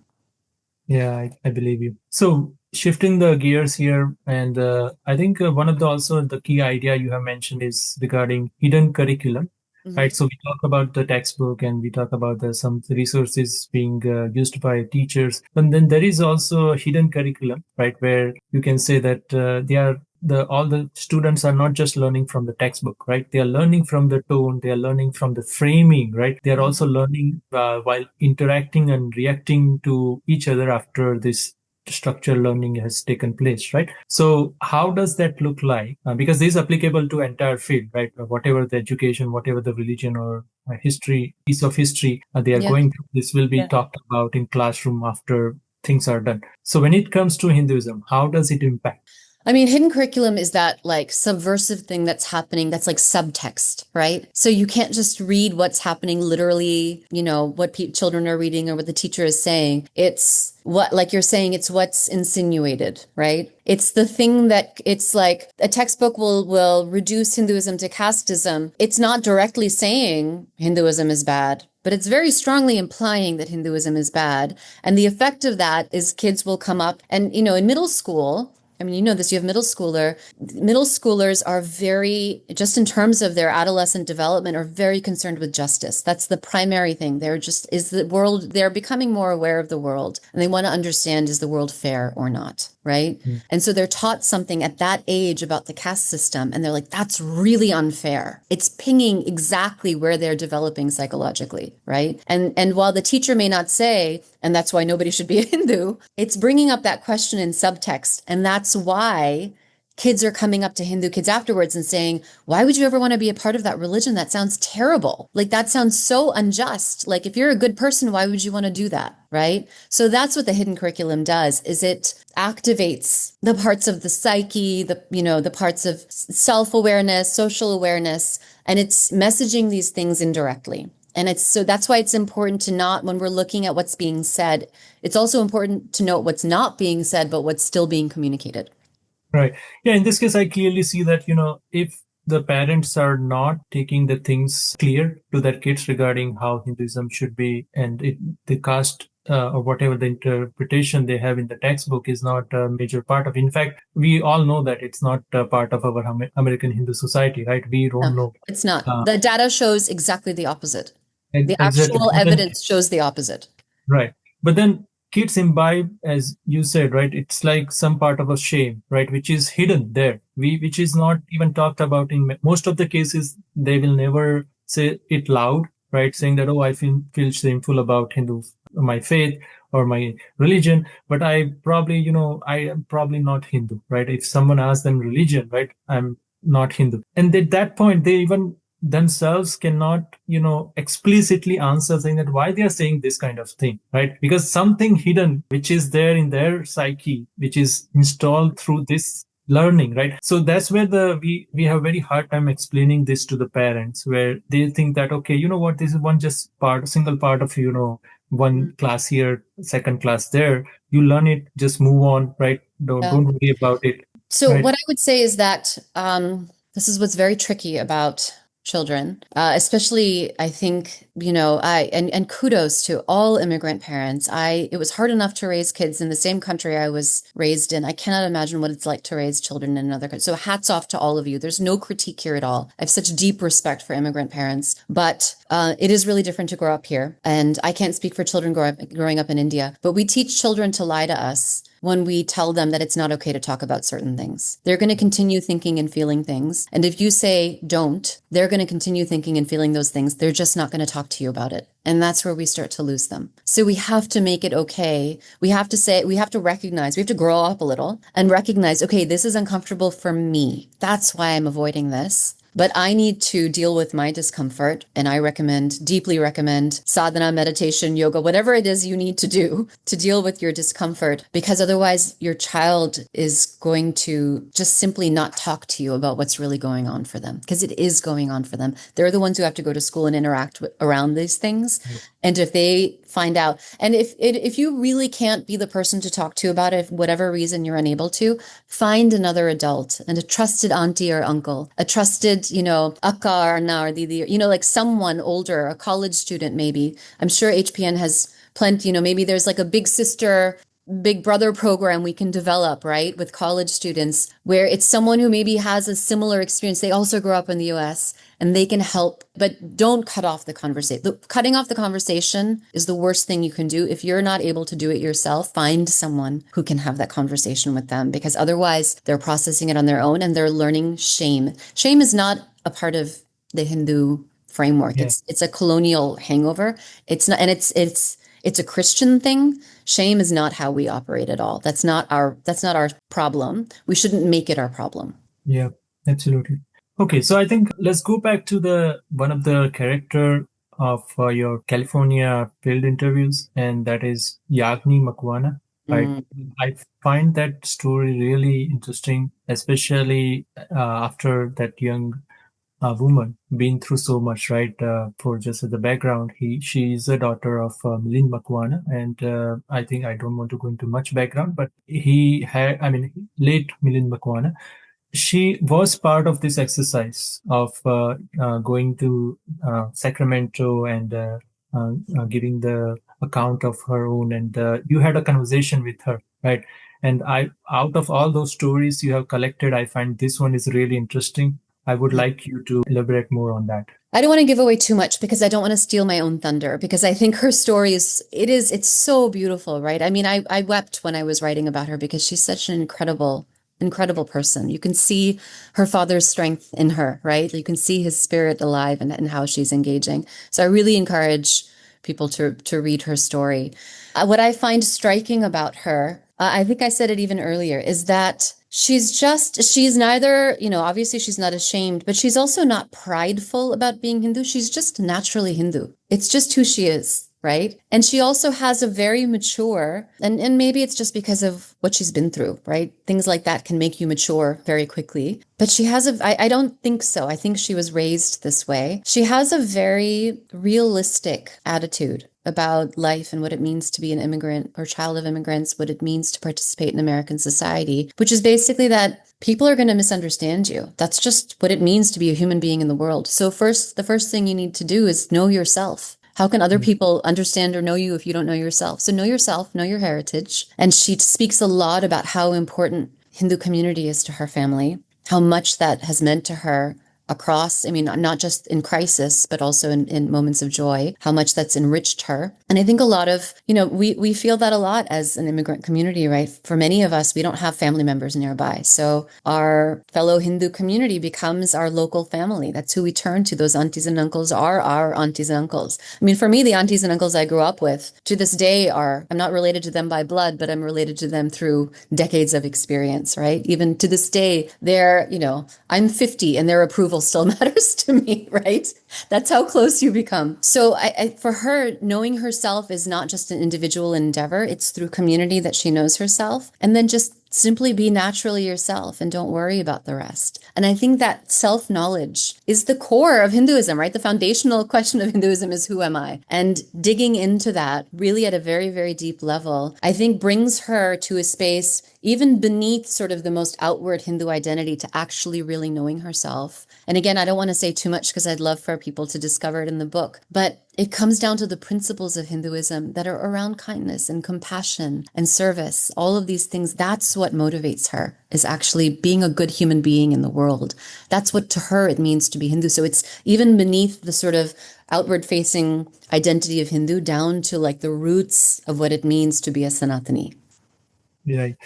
Yeah, I believe you. So shifting the gears here, and I think one of the also the key idea you have mentioned is regarding hidden curriculum, right? So we talk about the textbook and we talk about some resources being used by teachers, but then there is also a hidden curriculum, right? Where you can say that all the students are not just learning from the textbook, right? They are learning from the tone, they are learning from the framing, right? They are also learning while interacting and reacting to each other after this structured learning has taken place, right? So how does that look like? Because this is applicable to entire field, right? Whatever the education, whatever the religion or history, piece of history they are going through, this will be talked about in classroom after things are done. So when it comes to Hinduism, how does it impact? I mean, hidden curriculum is that like subversive thing that's happening that's like subtext, right? So you can't just read what's happening literally, what children are reading or what the teacher is saying. It's what, like you're saying, it's what's insinuated, right? It's the thing that it's like a textbook will reduce Hinduism to casteism. It's not directly saying Hinduism is bad, but it's very strongly implying that Hinduism is bad. And the effect of that is kids will come up and, in middle school, I mean, this, you have middle schoolers are very, just in terms of their adolescent development, are very concerned with justice. That's the primary thing. They're becoming more aware of the world and they want to understand, is the world fair or not? Right. And so they're taught something at that age about the caste system. And they're like, that's really unfair. It's pinging exactly where they're developing psychologically. Right. And while the teacher may not say, and that's why nobody should be a Hindu, it's bringing up that question in subtext. And that's why kids are coming up to Hindu kids afterwards and saying, why would you ever want to be a part of that religion? That sounds terrible. Like, that sounds so unjust. Like, if you're a good person, why would you want to do that? Right? So that's what the hidden curriculum does, is it activates the parts of the psyche, the parts of self-awareness, social awareness, and it's messaging these things indirectly. And so that's why it's important to not, when we're looking at what's being said, it's also important to note what's not being said, but what's still being communicated. Right. Yeah. In this case, I clearly see that, if the parents are not taking the things clear to their kids regarding how Hinduism should be, and the caste or whatever the interpretation they have in the textbook is not a major part of. In fact, we all know that it's not a part of our American Hindu society, right? We don't know. It's not. The data shows exactly the opposite. The Exactly. actual evidence shows the opposite. Right. But then kids imbibe, as you said, right? It's like some part of a shame, right? Which is hidden there, which is not even talked about in most of the cases. They will never say it loud, right? Saying that, oh, I feel shameful about my faith or my religion, but I am probably not Hindu, right? If someone asks them religion, right? I'm not Hindu. And at that point, they even themselves cannot, explicitly answer, saying that why they are saying this kind of thing, right? Because something hidden, which is there in their psyche, which is installed through this learning, right? So that's where we have very hard time explaining this to the parents, where they think that, okay, you know what, this is single part of, one class here, second class there. You learn it, just move on, right? Don't worry about it. So right? What I would say is that this is what's very tricky about children, especially, I think, and kudos to all immigrant parents. It was hard enough to raise kids in the same country I was raised in. I cannot imagine what it's like to raise children in another country. So hats off to all of you. There's no critique here at all. I have such deep respect for immigrant parents, but it is really different to grow up here. And I can't speak for children growing up in India, but we teach children to lie to us when we tell them that it's not okay to talk about certain things. They're going to continue thinking and feeling things. And if you say don't, they're going to continue thinking and feeling those things. They're just not going to talk to you about it. And that's where we start to lose them. So we have to make it okay. We have to recognize, we have to grow up a little and recognize, okay, this is uncomfortable for me. That's why I'm avoiding this. But I need to deal with my discomfort. And I deeply recommend sadhana, meditation, yoga, whatever it is you need to do to deal with your discomfort, because otherwise your child is going to just simply not talk to you about what's really going on for them, because it is going on for them. They're the ones who have to go to school and interact around these things. And if they find out, and if you really can't be the person to talk to about it, for whatever reason you're unable to, find another adult, and a trusted auntie or uncle, a trusted, akka or na or didi, like someone older, a college student maybe. I'm sure HPN has plenty, maybe there's like a big sister, big brother program we can develop, right, with college students, where it's someone who maybe has a similar experience. They also grew up in the US and they can help, but don't cut off the conversation. Cutting off the conversation is the worst thing you can do. If you're not able to do it yourself, find someone who can have that conversation with them, because otherwise they're processing it on their own and they're learning shame. Shame is not a part of the Hindu framework. Yeah. It's a colonial hangover. It's not, and it's a Christian thing. Shame is not how we operate at all. That's not our problem. We shouldn't make it our problem. Yeah, absolutely. Okay, so I think let's go back to one of the character of your California field interviews, and that is Yagni Makuana. Right? I find that story really interesting, especially after that young woman been through so much, right? For just as the background, she is a daughter of Milind Makuana, and I think I don't want to go into much background, but late Milind Makuana. She was part of this exercise of going to Sacramento and giving the account of her own, and you had a conversation with her, right? And out of all those stories you have collected, I find this one is really interesting. I would like you to elaborate more on that. I don't want to give away too much because I don't want to steal my own thunder, because I think her story it's so beautiful, right? I mean, I wept when I was writing about her because she's such an incredible person. You can see her father's strength in her, right? You can see his spirit alive and how she's engaging. So I really encourage people to read her story. What I find striking about her, I think I said it even earlier, is that she's neither, obviously she's not ashamed, but she's also not prideful about being Hindu. She's just naturally Hindu. It's just who she is. Right. And she also has a very mature, and maybe it's just because of what she's been through, right? Things like that can make you mature very quickly. But she has I don't think so. I think she was raised this way. She has a very realistic attitude about life and what it means to be an immigrant or child of immigrants, what it means to participate in American society, which is basically that people are going to misunderstand you. That's just what it means to be a human being in the world. So the first thing you need to do is know yourself. How can other people understand or know you if you don't know yourself? So know yourself, know your heritage. And she speaks a lot about how important Hindu community is to her family, how much that has meant to her across, not just in crisis, but also in moments of joy, how much that's enriched her. And I think a lot of, we feel that a lot as an immigrant community, right? For many of us, we don't have family members nearby. So our fellow Hindu community becomes our local family. That's who we turn to. Those aunties and uncles are our aunties and uncles. For me, the aunties and uncles I grew up with to this day I'm not related to them by blood, but I'm related to them through decades of experience, right? Even to this day, I'm 50 and their approval still matters to me, right? That's how close you become. So for her, knowing herself is not just an individual endeavor. It's through community that she knows herself. And then just simply be naturally yourself and don't worry about the rest. And I think that self-knowledge is the core of Hinduism, right? The foundational question of Hinduism is, who am I? And digging into that really at a very, very deep level, I think brings her to a space even beneath sort of the most outward Hindu identity to actually really knowing herself. And again, I don't want to say too much because I'd love for people to discover it in the book, but it comes down to the principles of Hinduism that are around kindness and compassion and service. All of these things, that's what motivates her, is actually being a good human being in the world. That's what to her it means to be Hindu. So it's even beneath the sort of outward facing identity of Hindu down to like the roots of what it means to be a Sanatani. Right.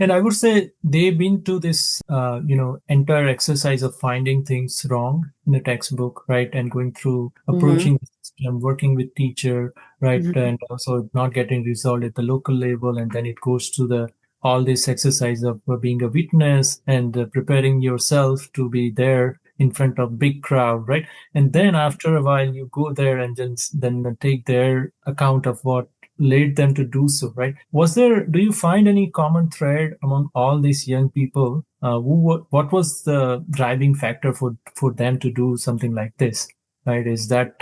And I would say they've been to this, entire exercise of finding things wrong in a textbook, right? And going through approaching the system, working with teacher, right? And also not getting resolved at the local level. And then it goes to all this exercise of being a witness and preparing yourself to be there in front of big crowd, right? And then after a while, you go there and then take their account of what led them to do so, right? Do you find any common thread among all these young people? What was the driving factor for them to do something like this, right? Is that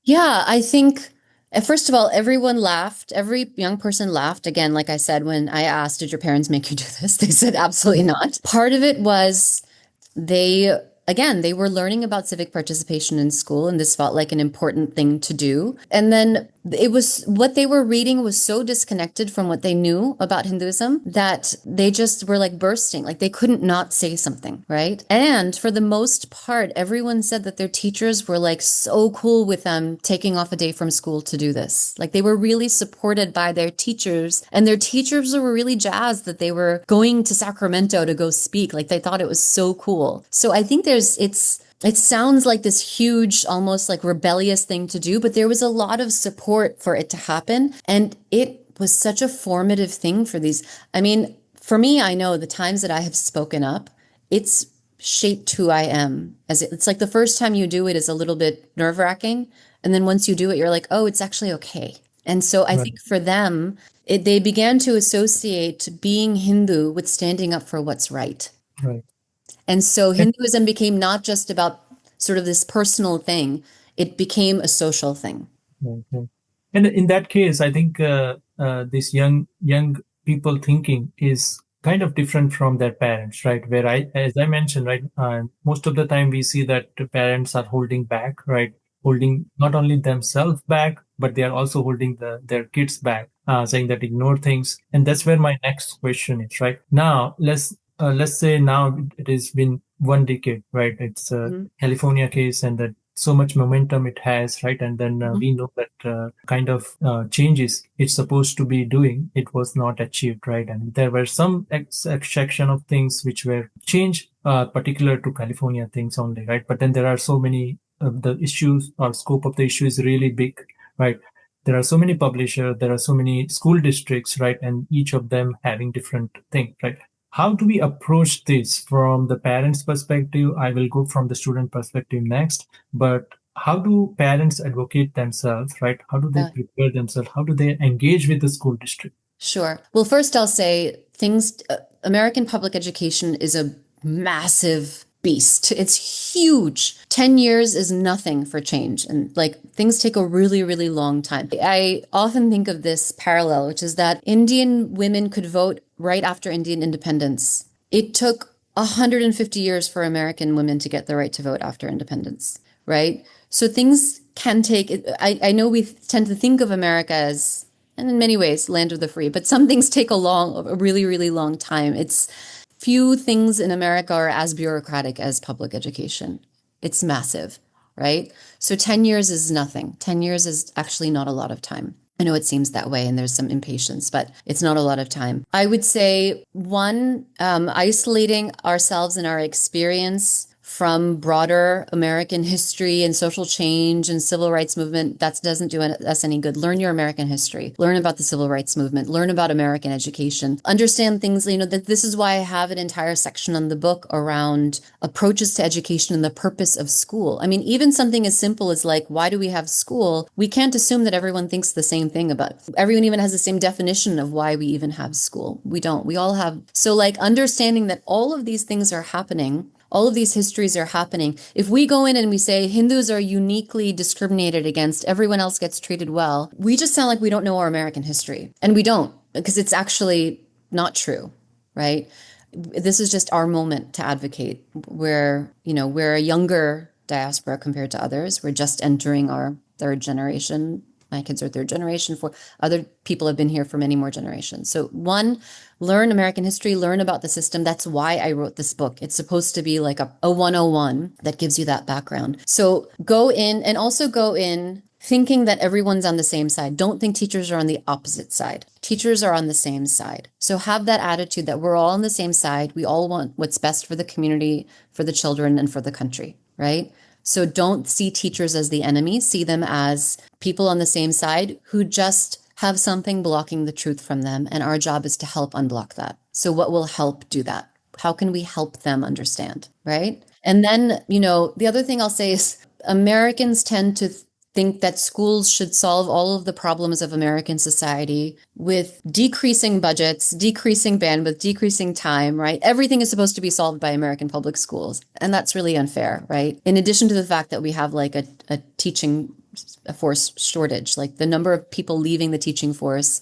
Yeah, I think, first of all, everyone laughed. Every young person laughed. Again, like I said, when I asked, did your parents make you do this? They said absolutely not. Part of it was they, again, they were learning about civic participation in school, and this felt like an important thing to do. And then it was what they were reading was so disconnected from what they knew about Hinduism that they just were like bursting, like they couldn't not say something, right? And for the most part, everyone said that their teachers were like so cool with them taking off a day from school to do this. Like they were really supported by their teachers, and their teachers were really jazzed that they were going to Sacramento to go speak. Like they thought it was so cool. So I think it sounds like this huge, almost like rebellious thing to do, but there was a lot of support for it to happen. And it was such a formative thing for these. I mean, for me, I know the times that I have spoken up, it's shaped who I am. It's like the first time you do it is a little bit nerve-wracking. And then once you do it, you're like, oh, it's actually okay. And so I think for them, they began to associate being Hindu with standing up for what's right. right? And so Hinduism became not just about sort of this personal thing, it became a social thing. Okay. And in that case, I think this young people thinking is kind of different from their parents, right? Where as I mentioned, right, most of the time we see that the parents are holding back, right? Holding not only themselves back, but they are also holding their kids back, saying that ignore things. And that's where my next question is, right? Now, let's say now it has been 1 decade, right? It's a California case, and that so much momentum it has, right? And then we know that kind of changes it's supposed to be doing, it was not achieved, right? And there were some section of things which were changed, particular to California things only, right? But then there are so many the issues or scope of the issue is really big, right? There are so many publishers, there are so many school districts, right? And each of them having different things, right? How do we approach this from the parents' perspective? I will go from the student perspective next, but how do parents advocate themselves, right? How do they prepare themselves? How do they engage with the school district? Sure. Well, first I'll say American public education is a massive beast. It's huge. 10 years is nothing for change. And like things take a really, really long time. I often think of this parallel, which is that Indian women could vote right after Indian independence. It took 150 years for American women to get the right to vote after independence, right? So things can take, I know we tend to think of America as, and in many ways, land of the free, but some things take a really, really long time. It's few things in America are as bureaucratic as public education. It's massive, right? So 10 years is nothing. 10 years is actually not a lot of time. I know it seems that way and there's some impatience, but it's not a lot of time. I would say one, isolating ourselves and our experience from broader American history and social change and civil rights movement, that doesn't do us any good. Learn your American history. Learn about the civil rights movement. Learn about American education. Understand things, that this is why I have an entire section on the book around approaches to education and the purpose of school. I mean, even something as simple as like, why do we have school? We can't assume that everyone thinks the same thing about it. Everyone even has the same definition of why we even have school. We don't. We all have. So like understanding that all of these things are happening, all of these histories are happening. If we go in and we say Hindus are uniquely discriminated against, everyone else gets treated well, we just sound like we don't know our American history. And we don't, because it's actually not true, right? This is just our moment to advocate. We're a younger diaspora compared to others. We're just entering our third generation. My kids are third generation. Other people have been here for many more generations. So one, learn American history, learn about the system. That's why I wrote this book. It's supposed to be like a 101 that gives you that background. So go in thinking that everyone's on the same side. Don't think teachers are on the opposite side. Teachers are on the same side. So have that attitude that we're all on the same side. We all want what's best for the community, for the children, and for the country, right? So don't see teachers as the enemy. See them as people on the same side who just have something blocking the truth from them. And our job is to help unblock that. So what will help do that? How can we help them understand, right? And then, the other thing I'll say is Americans tend to think that schools should solve all of the problems of American society with decreasing budgets, decreasing bandwidth, decreasing time, right? Everything is supposed to be solved by American public schools. And that's really unfair, right? In addition to the fact that we have like a teaching force shortage, like the number of people leaving the teaching force,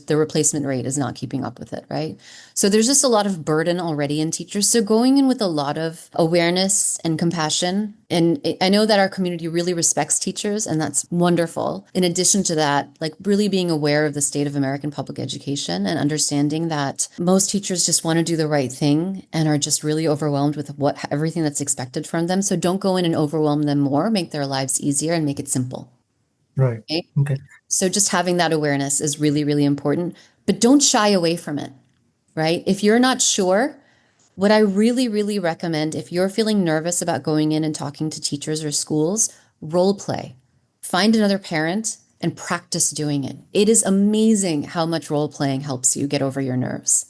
the replacement rate is not keeping up with it, right? So there's just a lot of burden already in teachers. So going in with a lot of awareness and compassion. And I know that our community really respects teachers, and that's wonderful. In addition to that, like really being aware of the state of American public education and understanding that most teachers just want to do the right thing and are just really overwhelmed with everything that's expected from them. So don't go in and overwhelm them more, make their lives easier and make it simple. Right. Okay. Okay. So just having that awareness is really, really important, but don't shy away from it, right? If you're not sure, what I really, really recommend, if you're feeling nervous about going in and talking to teachers or schools, role play. Find another parent and practice doing it. It is amazing how much role playing helps you get over your nerves.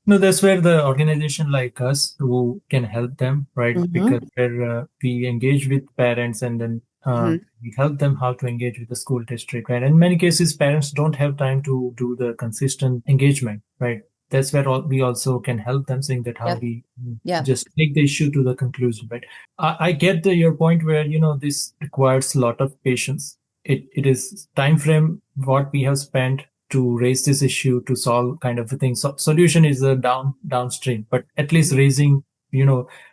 No, that's where the organization like us who can help them, right? Because where we engage with parents and then we help them how to engage with the school district, right? In many cases, parents don't have time to do the consistent engagement, right? That's where we also can help them, saying that how we just take the issue to the conclusion, right? I get your point where, this requires a lot of patience. It is time frame what we have spent to raise this issue to solve kind of a thing. So solution is a downstream, but at least raising,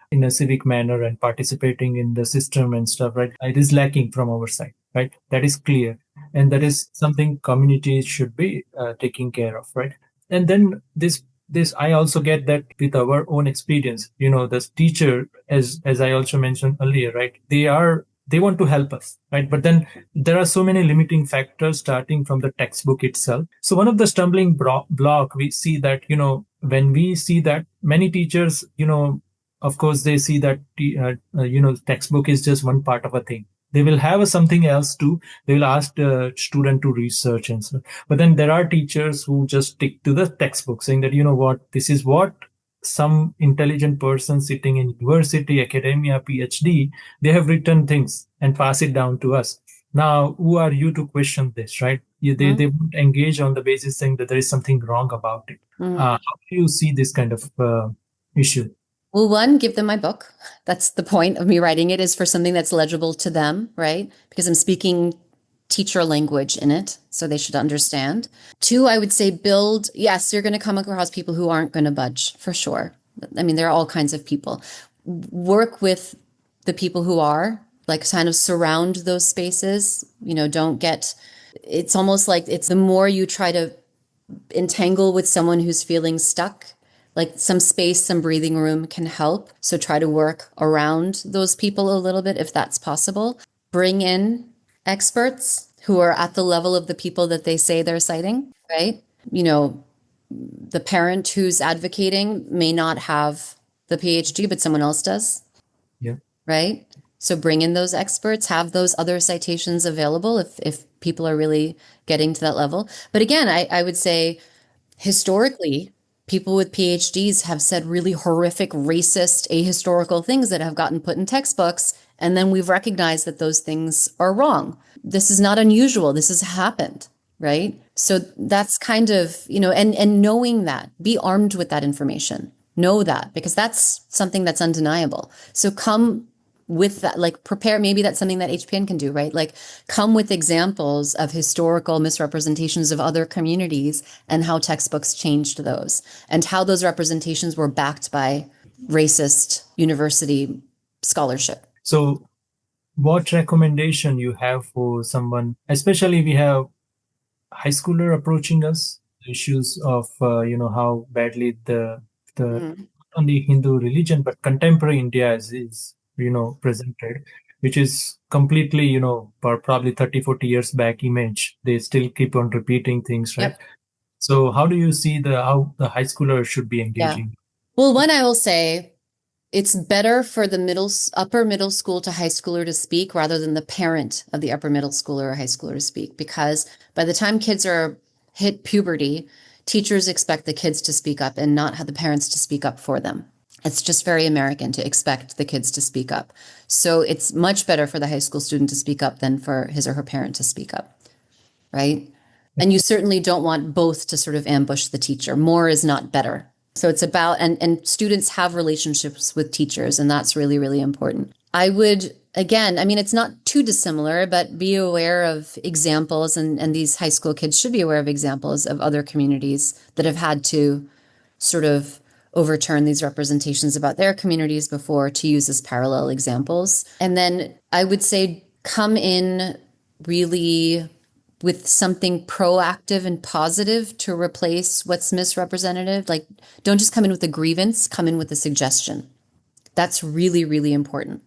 in a civic manner and participating in the system and stuff, right? It is lacking from our side, right? That is clear. And that is something communities should be taking care of, right? And then this, I also get that with our own experience, the teacher, as I also mentioned earlier, right? They want to help us, right? But then there are so many limiting factors starting from the textbook itself. So one of the stumbling block we see that, when we see that many teachers, of course, they see that, textbook is just one part of a thing. They will have something else too. They will ask the student to research and so. But then there are teachers who just stick to the textbook, saying that, this is what some intelligent person sitting in university, academia, PhD, they have written things and pass it down to us. Now, who are you to question this, right? They won't engage on the basis saying that there is something wrong about it. How do you see this kind of issue? Well, one, give them my book. That's the point of me writing it, is for something that's legible to them, right? Because I'm speaking teacher language in it, so they should understand. Two, I would say yes, you're going to come across people who aren't going to budge, for sure. I mean, there are all kinds of people. Work with the people who are, like kind of surround those spaces, it's almost like the more you try to entangle with someone who's feeling stuck, like some space, some breathing room can help. So try to work around those people a little bit if that's possible. Bring in experts who are at the level of the people that they say they're citing, right? The parent who's advocating may not have the PhD, but someone else does. Yeah. Right? So bring in those experts, have those other citations available if people are really getting to that level. But again, I would say historically, people with PhDs have said really horrific, racist, ahistorical things that have gotten put in textbooks. And then we've recognized that those things are wrong. This is not unusual. This has happened, right? So that's kind of, and knowing that, be armed with that information. Know that, because that's something that's undeniable. So come with that, like prepare, maybe that's something that HPN can do, right? Like come with examples of historical misrepresentations of other communities and how textbooks changed those and how those representations were backed by racist university scholarship. So what recommendation you have for someone, especially we have high schooler approaching us, issues of, how badly the not only Hindu religion, but contemporary India is presented, which is completely, probably 30, 40 years back image. They still keep on repeating things, right? Yep. So how do you see how the high schooler should be engaging? Yeah. Well, one, I will say it's better for the upper middle school to high schooler to speak rather than the parent of the upper middle schooler or high schooler to speak, because by the time kids are hit puberty, teachers expect the kids to speak up and not have the parents to speak up for them. It's just very American to expect the kids to speak up. So it's much better for the high school student to speak up than for his or her parent to speak up, right? And you certainly don't want both to sort of ambush the teacher. More is not better. So it's about, and students have relationships with teachers, and that's really, really important. I would, again, I mean, it's not too dissimilar, but be aware of examples, and these high school kids should be aware of examples of other communities that have had to sort of overturn these representations about their communities before, to use as parallel examples. And then I would say come in really with something proactive and positive to replace what's misrepresented. Like, don't just come in with a grievance, come in with a suggestion. That's really, really important,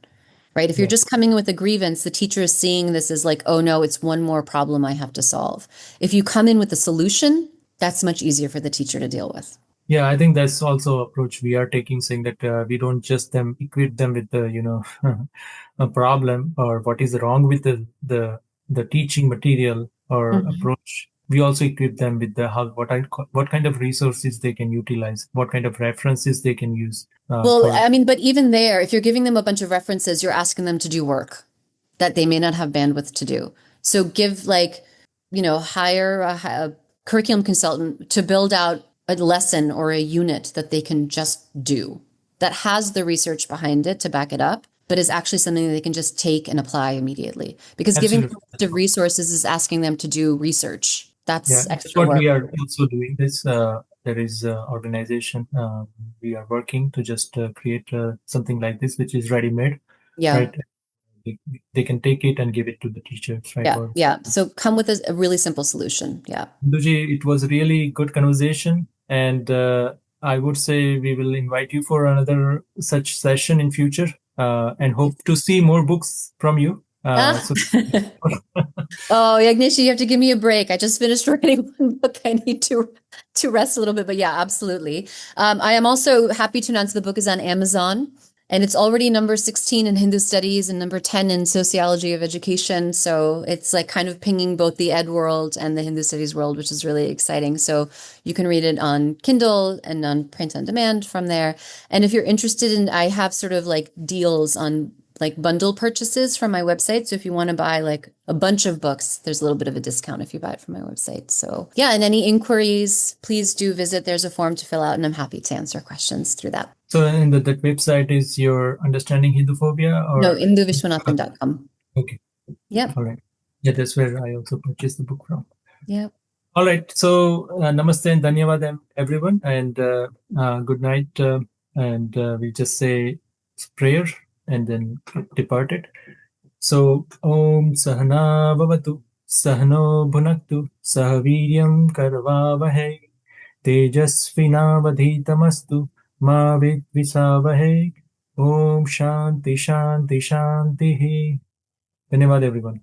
right? If you're just coming in with a grievance, the teacher is seeing this as like, oh no, it's one more problem I have to solve. If you come in with a solution, that's much easier for the teacher to deal with. Yeah, I think that's also approach we are taking, saying that we don't just equip them with the a problem or what is wrong with the teaching material or approach. We also equip them with what kind of resources they can utilize, what kind of references they can use. I mean, but even there, if you're giving them a bunch of references, you're asking them to do work that they may not have bandwidth to do. So give hire a curriculum consultant to build out a lesson or a unit that they can just do, that has the research behind it to back it up, but is actually something that they can just take and apply immediately. Because giving them the resources is asking them to do research. That's extra what work. we are also doing. There is an organization we are working to just create something like this, which is ready-made. Yeah. Right. They can take it and give it to the teachers, right? Yeah. So come with a really simple solution. Yeah. Induji, it was a really good conversation, and I would say we will invite you for another such session in future, and hope to see more books from you. Oh, Yagnishi, you have to give me a break. I just finished writing one book. I need to rest a little bit, but yeah, absolutely. I am also happy to announce the book is on Amazon, and it's already number 16 in Hindu studies and number 10 in sociology of education. So it's like kind of pinging both the ed world and the Hindu studies world, which is really exciting. So you can read it on Kindle and on print on demand from there. And if you're interested in, I have sort of like deals on like bundle purchases from my website. So if you want to buy like a bunch of books, there's a little bit of a discount if you buy it from my website. So yeah, and any inquiries, please do visit. There's a form to fill out, and I'm happy to answer questions through that. So and that website is your Understanding Hinduphobia, or no, induviswanathan.com. Okay. Yep. All right. Yeah, that's where I also purchased the book from. Yep. All right. So namaste and dhanyavad everyone, and good night. And we just say prayer and then depart it. So Om Sahana Bhavatu Sahano Bhunaktu Sahaviryam Karvavahe Tejasvinavadhitamastu Ma Vidvisavahe Om Shanti Shanti Shanti. Dhanyavad everyone.